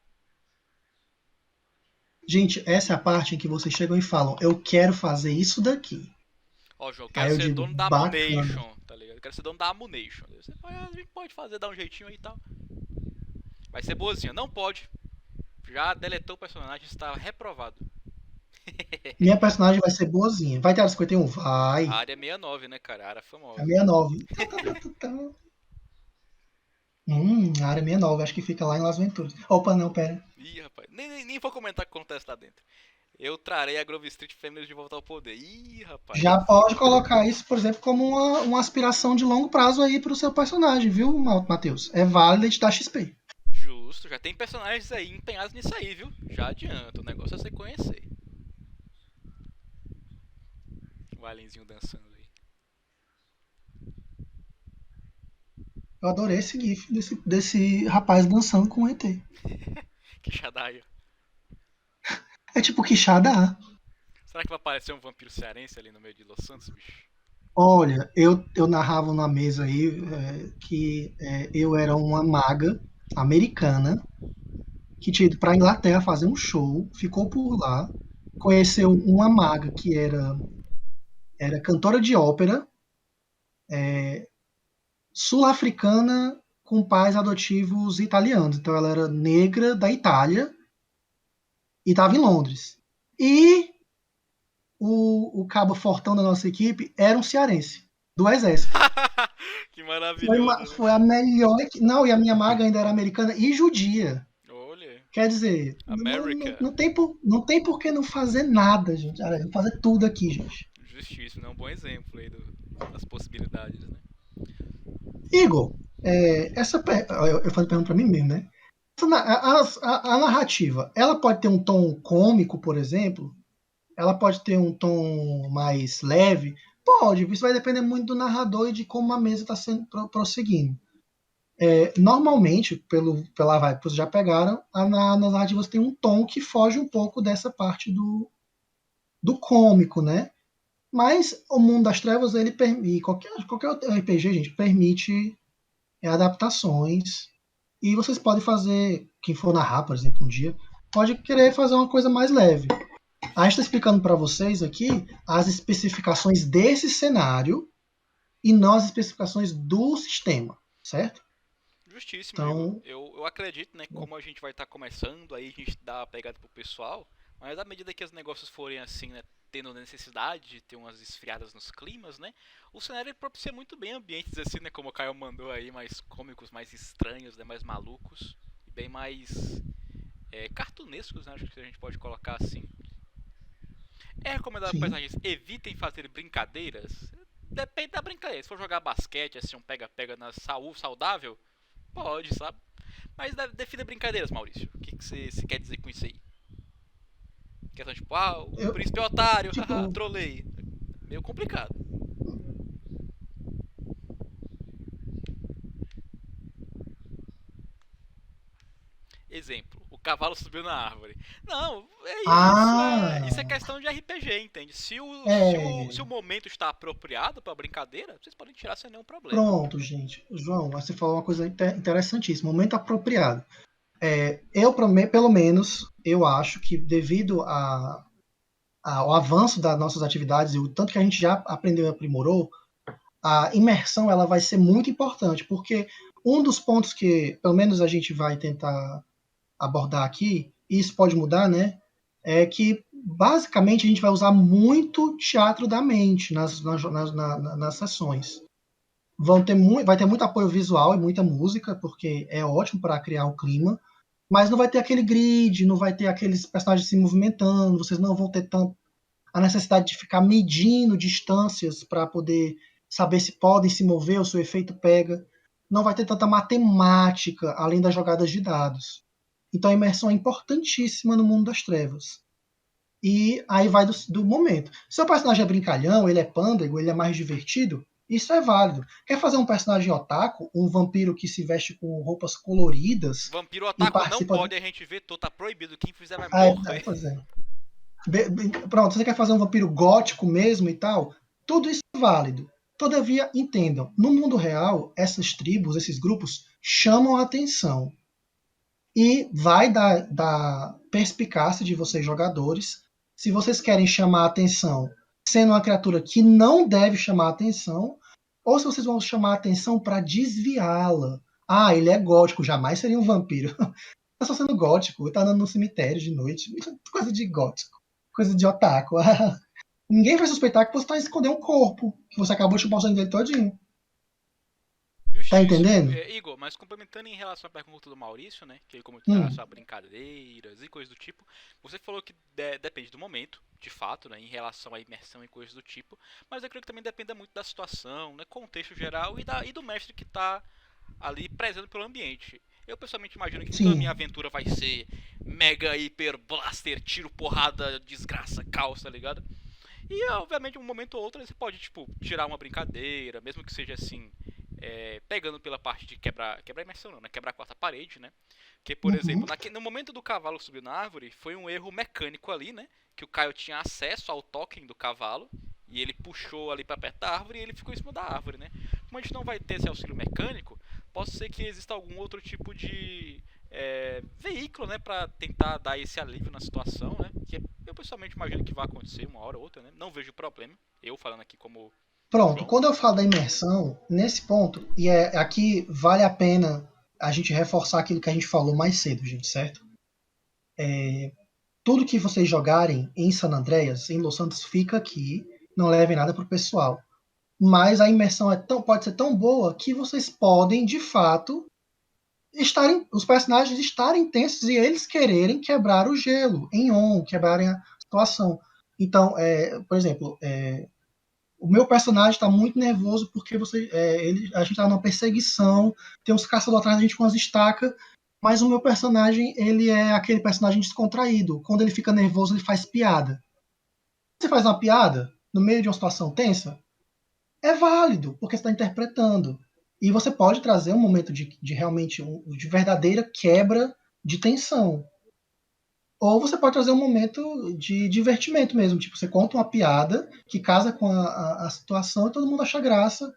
Gente, essa é a parte em que vocês chegam e falam: eu quero fazer isso daqui. Ó, João, Aí quero eu ser digo: dono da bacana. Ammunition, tá ligado? Eu quero ser dono da Ammunition. Você a gente pode fazer, dar um jeitinho aí e tal. Vai ser boazinha. Não pode. Já deletou o personagem, está reprovado. Minha personagem vai ser boazinha. Vai ter a 51? Vai. A área 69, né, cara? A área A famosa. 69. A área 69, acho que fica lá em Las Venturas. Opa, não, pera. Ih, rapaz. Nem vou comentar o que acontece lá dentro. Eu trarei a Grove Street Family de volta ao poder. Ih, rapaz. Já pode colocar isso, por exemplo, como uma aspiração de longo prazo aí pro seu personagem, viu, Matheus? É válido de dar XP. Justo, já tem personagens aí empenhados nisso aí, viu? Já adianta, o negócio é você conhecer. O alienzinho dançando aí. Eu adorei esse gif desse rapaz dançando com o ET. Que Shadaia. É tipo Quixada. Será que vai aparecer um vampiro cearense ali no meio de Los Santos, bicho? Olha, eu narrava na mesa aí que eu era uma maga americana que tinha ido para a Inglaterra fazer um show, ficou por lá, conheceu uma maga que era cantora de ópera, sul-africana com pais adotivos italianos. Então ela era negra da Itália e estava em Londres. E o cabo fortão da nossa equipe era um cearense, do exército. Que maravilhoso, né? Foi a melhor. Não, e a minha maga ainda era americana e judia. Olha, Quer dizer, America. não tem por que não fazer nada, gente. Olha, vou fazer tudo aqui, gente. Justíssimo, né? Um bom exemplo aí das possibilidades, né? Igor, eu faço pergunta para mim mesmo, né? A narrativa, ela pode ter um tom cômico, por exemplo? Ela pode ter um tom mais leve? Pode, isso vai depender muito do narrador e de como a mesa está sendo prosseguindo. Normalmente, pela vibe que vocês já pegaram, nas narrativas tem um tom que foge um pouco dessa parte do cômico, né? Mas o mundo das trevas, ele permite, qualquer outro RPG, gente, permite adaptações. E vocês podem fazer, quem for narrar, por exemplo, um dia, pode querer fazer uma coisa mais leve. A gente está explicando para vocês aqui as especificações desse cenário e não as especificações do sistema, certo? Justíssimo, Igor. Então, Eu acredito, né, como a gente vai estar começando, aí a gente dá a pegada pro pessoal, mas à medida que os negócios forem assim, né, tendo necessidade de ter umas esfriadas nos climas, né, o cenário propicia muito bem ambientes assim, né, como o Caio mandou aí, mais cômicos, mais estranhos, né, mais malucos, e bem mais cartunescos, né, acho que a gente pode colocar assim. É recomendado sim. personagens evitem fazer brincadeiras? Depende da brincadeira. Se for jogar basquete, assim, um pega-pega na saúde saudável, pode, sabe? Mas defina brincadeiras, Maurício. O que você quer dizer com isso aí? Questão tipo, o Eu, príncipe é otário, haha, tipo, trolei. Meio complicado. Exemplo, o cavalo subiu na árvore. Não, isso é ah, questão de RPG, entende? Se o é, momento está apropriado para brincadeira, vocês podem tirar sem nenhum problema. pronto, gente. João, você falou uma coisa interessantíssima. Momento apropriado. Pelo menos, eu acho que devido ao avanço das nossas atividades e o tanto que a gente já aprendeu e aprimorou, a imersão ela vai ser muito importante, porque Um dos pontos que, pelo menos, a gente vai tentar abordar aqui, e isso pode mudar, né? É que, basicamente, a gente vai usar muito teatro da mente nas sessões. Vai ter muito apoio visual e muita música, porque é ótimo para criar o clima, mas não vai ter aquele grid, não vai ter aqueles personagens se movimentando, vocês não vão ter tanto a necessidade de ficar medindo distâncias para poder saber se podem se mover ou se o efeito pega. Não vai ter tanta matemática além das jogadas de dados. Então a imersão é importantíssima no mundo das trevas. E aí vai do momento. Se o personagem é brincalhão, ele é pândego, ele é mais divertido, isso é válido. Quer fazer um personagem otaku, um vampiro que se veste com roupas coloridas Vampiro e otaku não participa... pode, a gente vetou, tá proibido. Quem fizer vai Ah, morrer. pois é. Pronto, você quer fazer um vampiro gótico mesmo e tal, tudo isso é válido. Todavia, entendam, no mundo real, essas tribos, esses grupos, chamam a atenção. E vai da perspicácia de vocês, jogadores. Se vocês querem chamar a atenção sendo uma criatura que não deve chamar a atenção, ou se vocês vão chamar a atenção para desviá-la. Ah, ele é gótico, jamais seria um vampiro. Tá só sendo gótico, tá andando no cemitério de noite. Coisa de gótico. Coisa de otaku. Ninguém vai suspeitar que você tá escondendo um corpo, que você acabou de chupar o sangue dele todinho. Tá Justíssimo. entendendo? Igor, mas complementando em relação à pergunta do Maurício, né? Que ele comentou em Hum, relação a brincadeiras e coisas do tipo. Você falou que depende do momento, de fato, né? Em relação à imersão e coisas do tipo. Mas eu creio que também depende muito da situação, né? Contexto geral e do mestre que tá ali prezando pelo ambiente. Eu pessoalmente imagino que toda a minha sim. aventura vai ser mega, hiper, blaster, tiro, porrada, desgraça, caos, tá ligado? E obviamente um momento ou outro você pode, tipo, tirar uma brincadeira, mesmo que seja assim, pegando pela parte de quebrar a imersão não, né? Quebrar a quarta parede, né? Que, por Uhum. exemplo, no momento do cavalo subir na árvore, foi um erro mecânico ali, né? Que o Caio tinha acesso ao token do cavalo, e ele puxou ali pra perto da árvore e ele ficou em cima da árvore, né? Como a gente não vai ter esse auxílio mecânico, pode ser que exista algum outro tipo de veículo, né, para tentar dar esse alívio na situação, né? Que eu pessoalmente imagino que vai acontecer uma hora ou outra, né? Não vejo problema. Eu falando aqui como Pronto, João. quando eu falo da imersão, nesse ponto, e aqui vale a pena a gente reforçar aquilo que a gente falou mais cedo, gente, certo? Tudo que vocês jogarem em San Andreas, em Los Santos, fica aqui, não levem nada pro pessoal. Mas a imersão pode ser tão boa que vocês podem, de fato, os personagens estarem tensos e eles quererem quebrar o gelo em on, quebrarem a situação. Então, por exemplo, o meu personagem está muito nervoso porque a gente está numa perseguição, tem uns caçadores atrás da gente com as estacas, mas o meu personagem ele é aquele personagem descontraído. Quando ele fica nervoso, ele faz piada. Você faz uma piada no meio de uma situação tensa, é válido, porque você está interpretando. E você pode trazer um momento de realmente de verdadeira quebra de tensão. Ou você pode trazer um momento de divertimento mesmo. Tipo, você conta uma piada que casa com a situação e todo mundo acha graça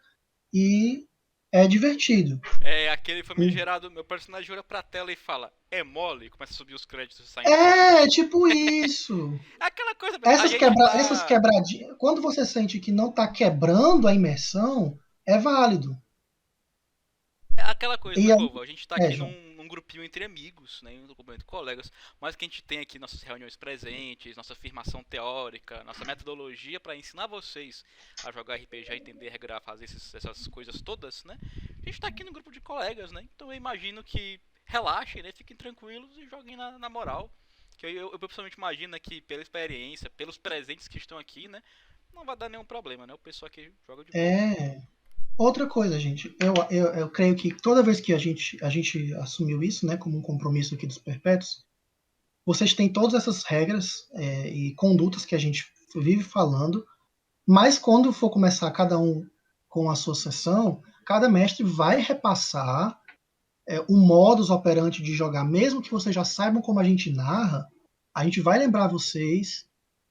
e é divertido. É aquele famigerado, meu personagem olha pra tela e fala, é mole, e começa a subir os créditos saindo É, fontes. tipo isso. É aquela coisa, a Essas, gente essas tá. quebradinhas, quando você sente que não está quebrando a imersão, é válido. É aquela coisa, E né, aí, povo? A gente tá aqui João. num grupinho entre amigos, né? Um documento de colegas, mas que a gente tem aqui nossas reuniões presentes, nossa afirmação teórica, nossa metodologia para ensinar vocês a jogar RPG, a entender, regrar, fazer essas coisas todas, né? A gente tá aqui num grupo de colegas, né? Então eu imagino que relaxem, né? Fiquem tranquilos e joguem na moral. Que eu pessoalmente imagino que pela experiência, pelos presentes que estão aqui, né? Não vai dar nenhum problema, né? O pessoal aqui joga de boa. É. Outra coisa, gente, eu creio que toda vez que a gente assumiu isso, né, como um compromisso aqui dos Perpétuos, vocês têm todas essas regras e condutas que a gente vive falando, mas quando for começar cada um com a sua sessão, cada mestre vai repassar o modus operandi de jogar, mesmo que vocês já saibam como a gente narra, a gente vai lembrar vocês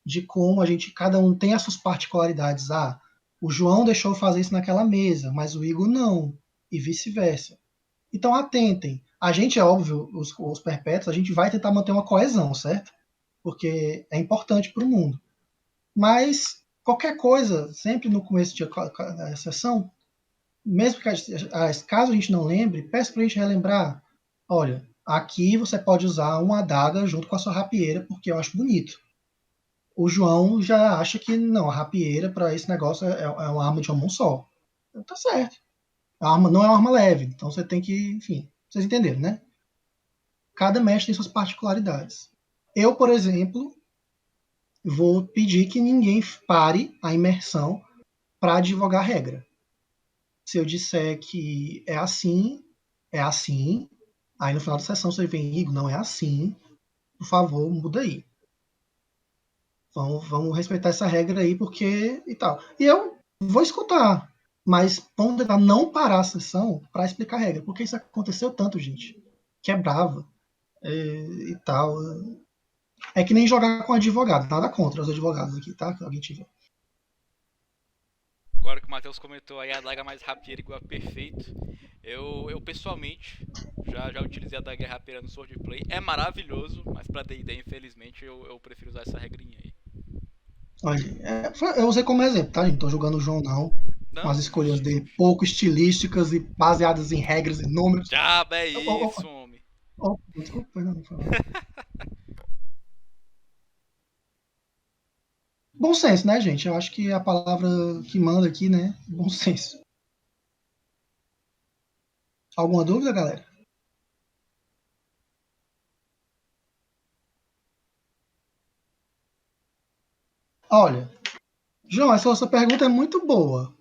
de como cada um tem as suas particularidades. Ah, o João deixou fazer isso naquela mesa, mas o Igor não, e vice-versa. Então atentem. A gente, é óbvio, os perpétuos, a gente vai tentar manter uma coesão, certo? Porque é importante para o mundo. Mas qualquer coisa, sempre no começo de sessão, mesmo que caso a gente não lembre, peça para a gente relembrar. Olha, aqui você pode usar uma adaga junto com a sua rapieira, porque eu acho bonito. O João já acha que não, a rapieira para esse negócio é uma arma de uma mão só. Então, tá certo. A arma não é uma arma leve, então você tem que, enfim, vocês entenderam, né? Cada mestre tem suas particularidades. Eu, por exemplo, vou pedir que ninguém pare a imersão para advogar a regra. Se eu disser que é assim, é assim. Aí no final da sessão você vem, Igor, não é assim. Por favor, muda aí. Vamos respeitar essa regra aí, porque e tal. E eu vou escutar, mas vamos tentar não parar a sessão para explicar a regra, porque isso aconteceu tanto, gente. Quebrava e tal. É que nem jogar com advogado, nada contra os advogados aqui, tá? Que alguém tiver. Agora que o Matheus comentou aí a adaga mais rapieira igual a perfeito, eu pessoalmente já utilizei a adaga rapieira no Swordplay. É maravilhoso, mas pra D&D, infelizmente, eu prefiro usar essa regrinha aí. Olha, eu usei como exemplo, tá, gente? Tô jogando o João não, com as Não, escolhas justíssimo. dele pouco estilísticas e baseadas em regras e números. Diabo é Oh, isso, homem. desculpa, não foi mal. Bom senso, né, gente? Eu acho que a palavra que manda aqui, né? Bom senso. Alguma dúvida, galera? Olha, João, essa sua pergunta é muito boa.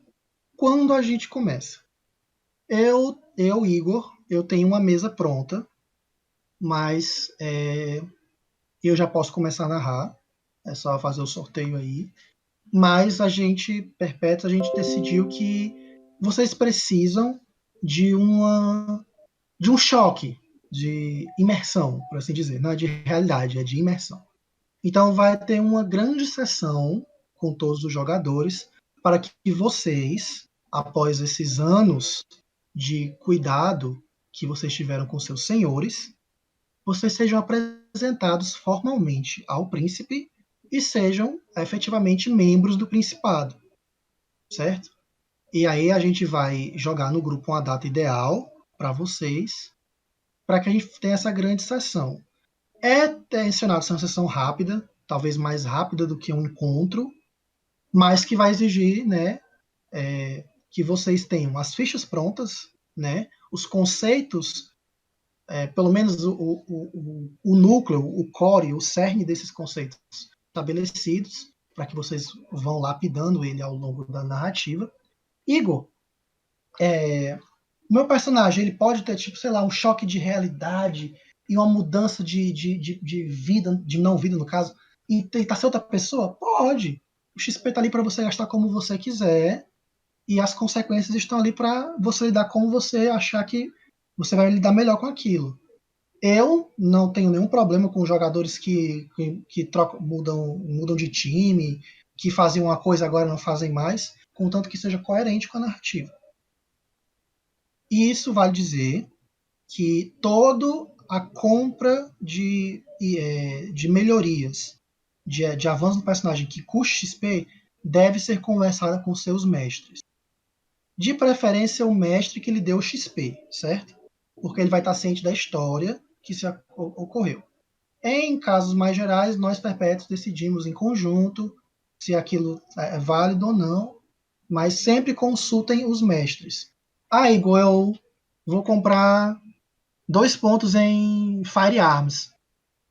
Quando a gente começa? Igor, eu tenho uma mesa pronta, mas eu já posso começar a narrar. É só fazer o sorteio aí. Mas a gente, Perpétua, a gente decidiu que vocês precisam de de um choque de imersão, por assim dizer. Não é de realidade, é de imersão. Então vai ter uma grande sessão com todos os jogadores para que vocês, após esses anos de cuidado que vocês tiveram com seus senhores, vocês sejam apresentados formalmente ao príncipe e sejam efetivamente membros do principado, certo? E aí a gente vai jogar no grupo uma data ideal para vocês, para que a gente tenha essa grande sessão. É tensionado ser uma sessão rápida, talvez mais rápida do que um encontro, mas que vai exigir, né, que vocês tenham as fichas prontas, né, os conceitos, pelo menos o núcleo, o core, o cerne desses conceitos estabelecidos, para que vocês vão lapidando ele ao longo da narrativa. Igor, o meu personagem ele pode ter, tipo, sei lá, um choque de realidade e uma mudança de vida, de não vida, no caso, e tentar ser outra pessoa? Pode. O XP tá ali para você gastar como você quiser e as consequências estão ali para você lidar como você achar que você vai lidar melhor com aquilo. Eu não tenho nenhum problema com jogadores que trocam, mudam de time, que faziam uma coisa e agora não fazem mais, contanto que seja coerente com a narrativa. E isso vale dizer que toda a compra de melhorias, de avanço do personagem que custe XP, deve ser conversada com seus mestres. De preferência, o mestre que lhe deu o XP, certo? Porque ele vai estar ciente da história que se ocorreu. Em casos mais gerais, nós perpétuos decidimos em conjunto se aquilo é válido ou não, mas sempre consultem os mestres. Ah, Igor, eu vou comprar 2 pontos em Firearms.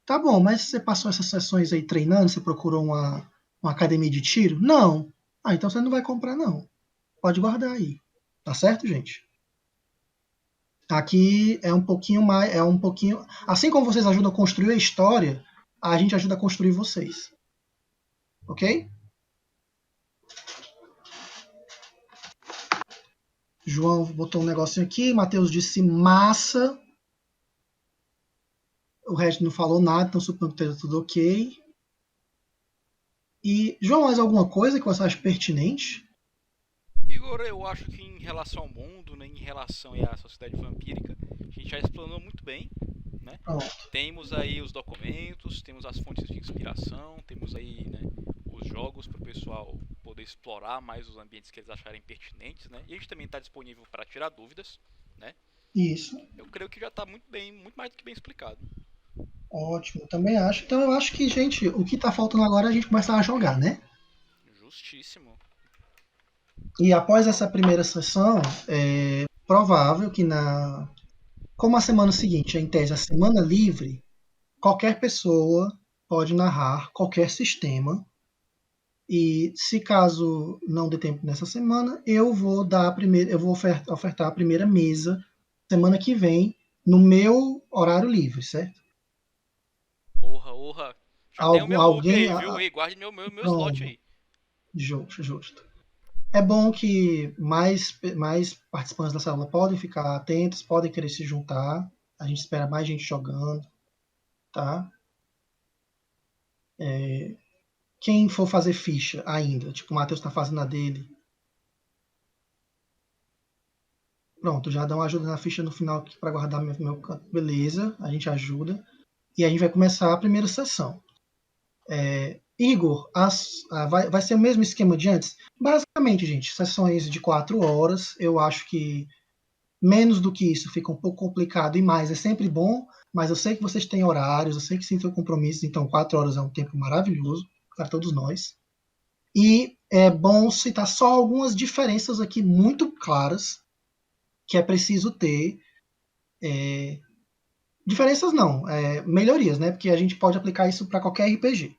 Tá bom, mas você passou essas sessões aí treinando? Você procurou uma academia de tiro? Não. Ah, então você não vai comprar, não. Pode guardar aí. Tá certo, gente? Aqui é um pouquinho mais. É um pouquinho. Assim como vocês ajudam a construir a história, a gente ajuda a construir vocês. Ok? João botou um negocinho aqui. Matheus disse massa. O resto não falou nada, então suponho que esteja tudo ok. E, João, mais alguma coisa que você acha pertinente? Igor, eu acho que em relação ao mundo, né, em relação à sociedade vampírica, a gente já explanou muito bem, né? Pronto. Temos aí os documentos, temos as fontes de inspiração, temos aí, né, os jogos para o pessoal poder explorar mais os ambientes que eles acharem pertinentes, né? E a gente também está disponível para tirar dúvidas, né? Isso. Eu creio que já está muito bem, muito mais do que bem explicado. Ótimo, também acho. Então eu acho que, gente, o que tá faltando agora é a gente começar a jogar, né? Justíssimo. E após essa primeira sessão, é provável que como a semana seguinte é em tese a semana livre, qualquer pessoa pode narrar qualquer sistema. E se caso não dê tempo nessa semana, eu vou ofertar a primeira mesa semana que vem no meu horário livre, certo? Orra. Já tem o meu up Alguém. aí, viu? Ei, guarde meu slot Pronto, aí. justo. É bom que mais participantes da sala podem ficar atentos, podem querer se juntar. A gente espera mais gente jogando, tá? Quem for fazer ficha ainda, tipo o Matheus está fazendo a dele, pronto, já dá uma ajuda na ficha no final para guardar meu canto. Beleza, a gente ajuda. E a gente vai começar a primeira sessão. Igor, vai ser o mesmo esquema de antes? Basicamente, gente, sessões de 4 horas. Eu acho que menos do que isso fica um pouco complicado e mais é sempre bom, mas eu sei que vocês têm horários, eu sei que sim tem compromissos, então 4 horas é um tempo maravilhoso para todos nós. E é bom citar só algumas diferenças aqui muito claras que é preciso ter. Diferenças não, melhorias, né? Porque a gente pode aplicar isso para qualquer RPG.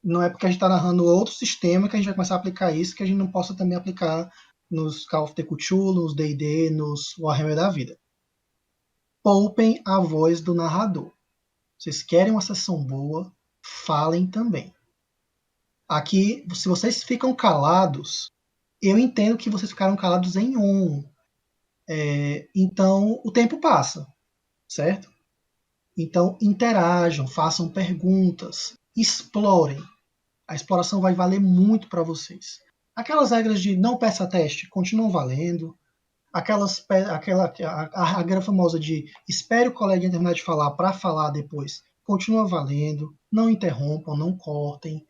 Não é porque a gente está narrando outro sistema que a gente vai começar a aplicar isso, que a gente não possa também aplicar nos Call of the Cthulhu, nos D&D, nos Warhammer da vida. Poupem a voz do narrador. Vocês querem uma sessão boa, falem também. Aqui, se vocês ficam calados, eu entendo que vocês ficaram calados em on. Então, o tempo passa, certo? Então, interajam, façam perguntas, explorem. A exploração vai valer muito para vocês. Aquelas regras de não peça teste continuam valendo. A regra famosa de espere o coleguinha terminar de falar para falar depois continua valendo. Não interrompam, não cortem.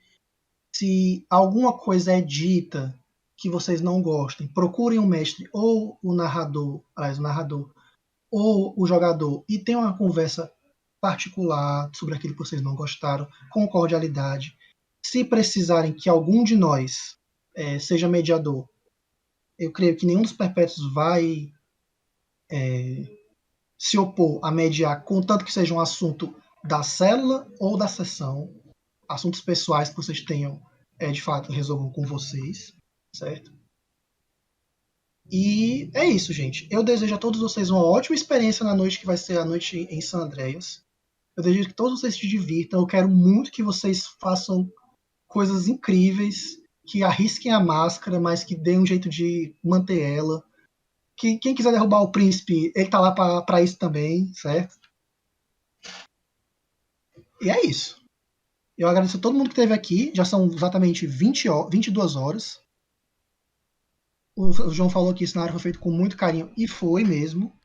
Se alguma coisa é dita que vocês não gostem, procurem o mestre ou o narrador, ou o jogador e tenham uma conversa particular sobre aquilo que vocês não gostaram, com cordialidade. Se precisarem que algum de nós seja mediador, eu creio que nenhum dos perpétuos vai se opor a mediar, contanto que seja um assunto da célula ou da sessão, assuntos pessoais que vocês tenham, de fato, resolvam com vocês, certo? E é isso, gente. Eu desejo a todos vocês uma ótima experiência na noite que vai ser a noite em San Andreas. Eu desejo que todos vocês se divirtam. Eu quero muito que vocês façam coisas incríveis, que arrisquem a máscara, mas que deem um jeito de manter ela. Que quem quiser derrubar o príncipe, ele tá lá para isso também, certo? E é isso. Eu agradeço a todo mundo que esteve aqui. Já são exatamente 22 horas. O João falou que esse cenário foi feito com muito carinho, e foi mesmo.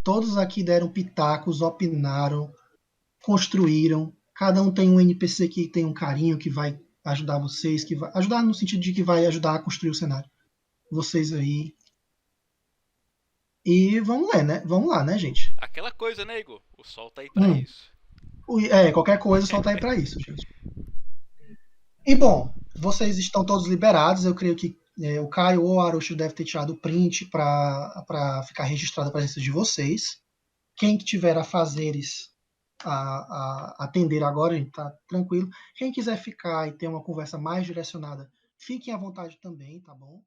Todos aqui deram pitacos, opinaram, construíram. Cada um tem um NPC que tem um carinho, que vai ajudar vocês, que vai ajudar no sentido de que vai ajudar a construir o cenário. Vocês aí. E vamos lá, né, gente? Aquela coisa, né, Igor? O sol tá aí pra isso. Qualquer coisa só tá aí pra isso, gente. E bom, vocês estão todos liberados. Eu creio que o Caio ou o Arushi deve ter tirado o print para ficar registrada a presença de vocês. Quem tiver a fazeres a atender agora, a gente tá tranquilo. Quem quiser ficar e ter uma conversa mais direcionada, fiquem à vontade também, tá bom?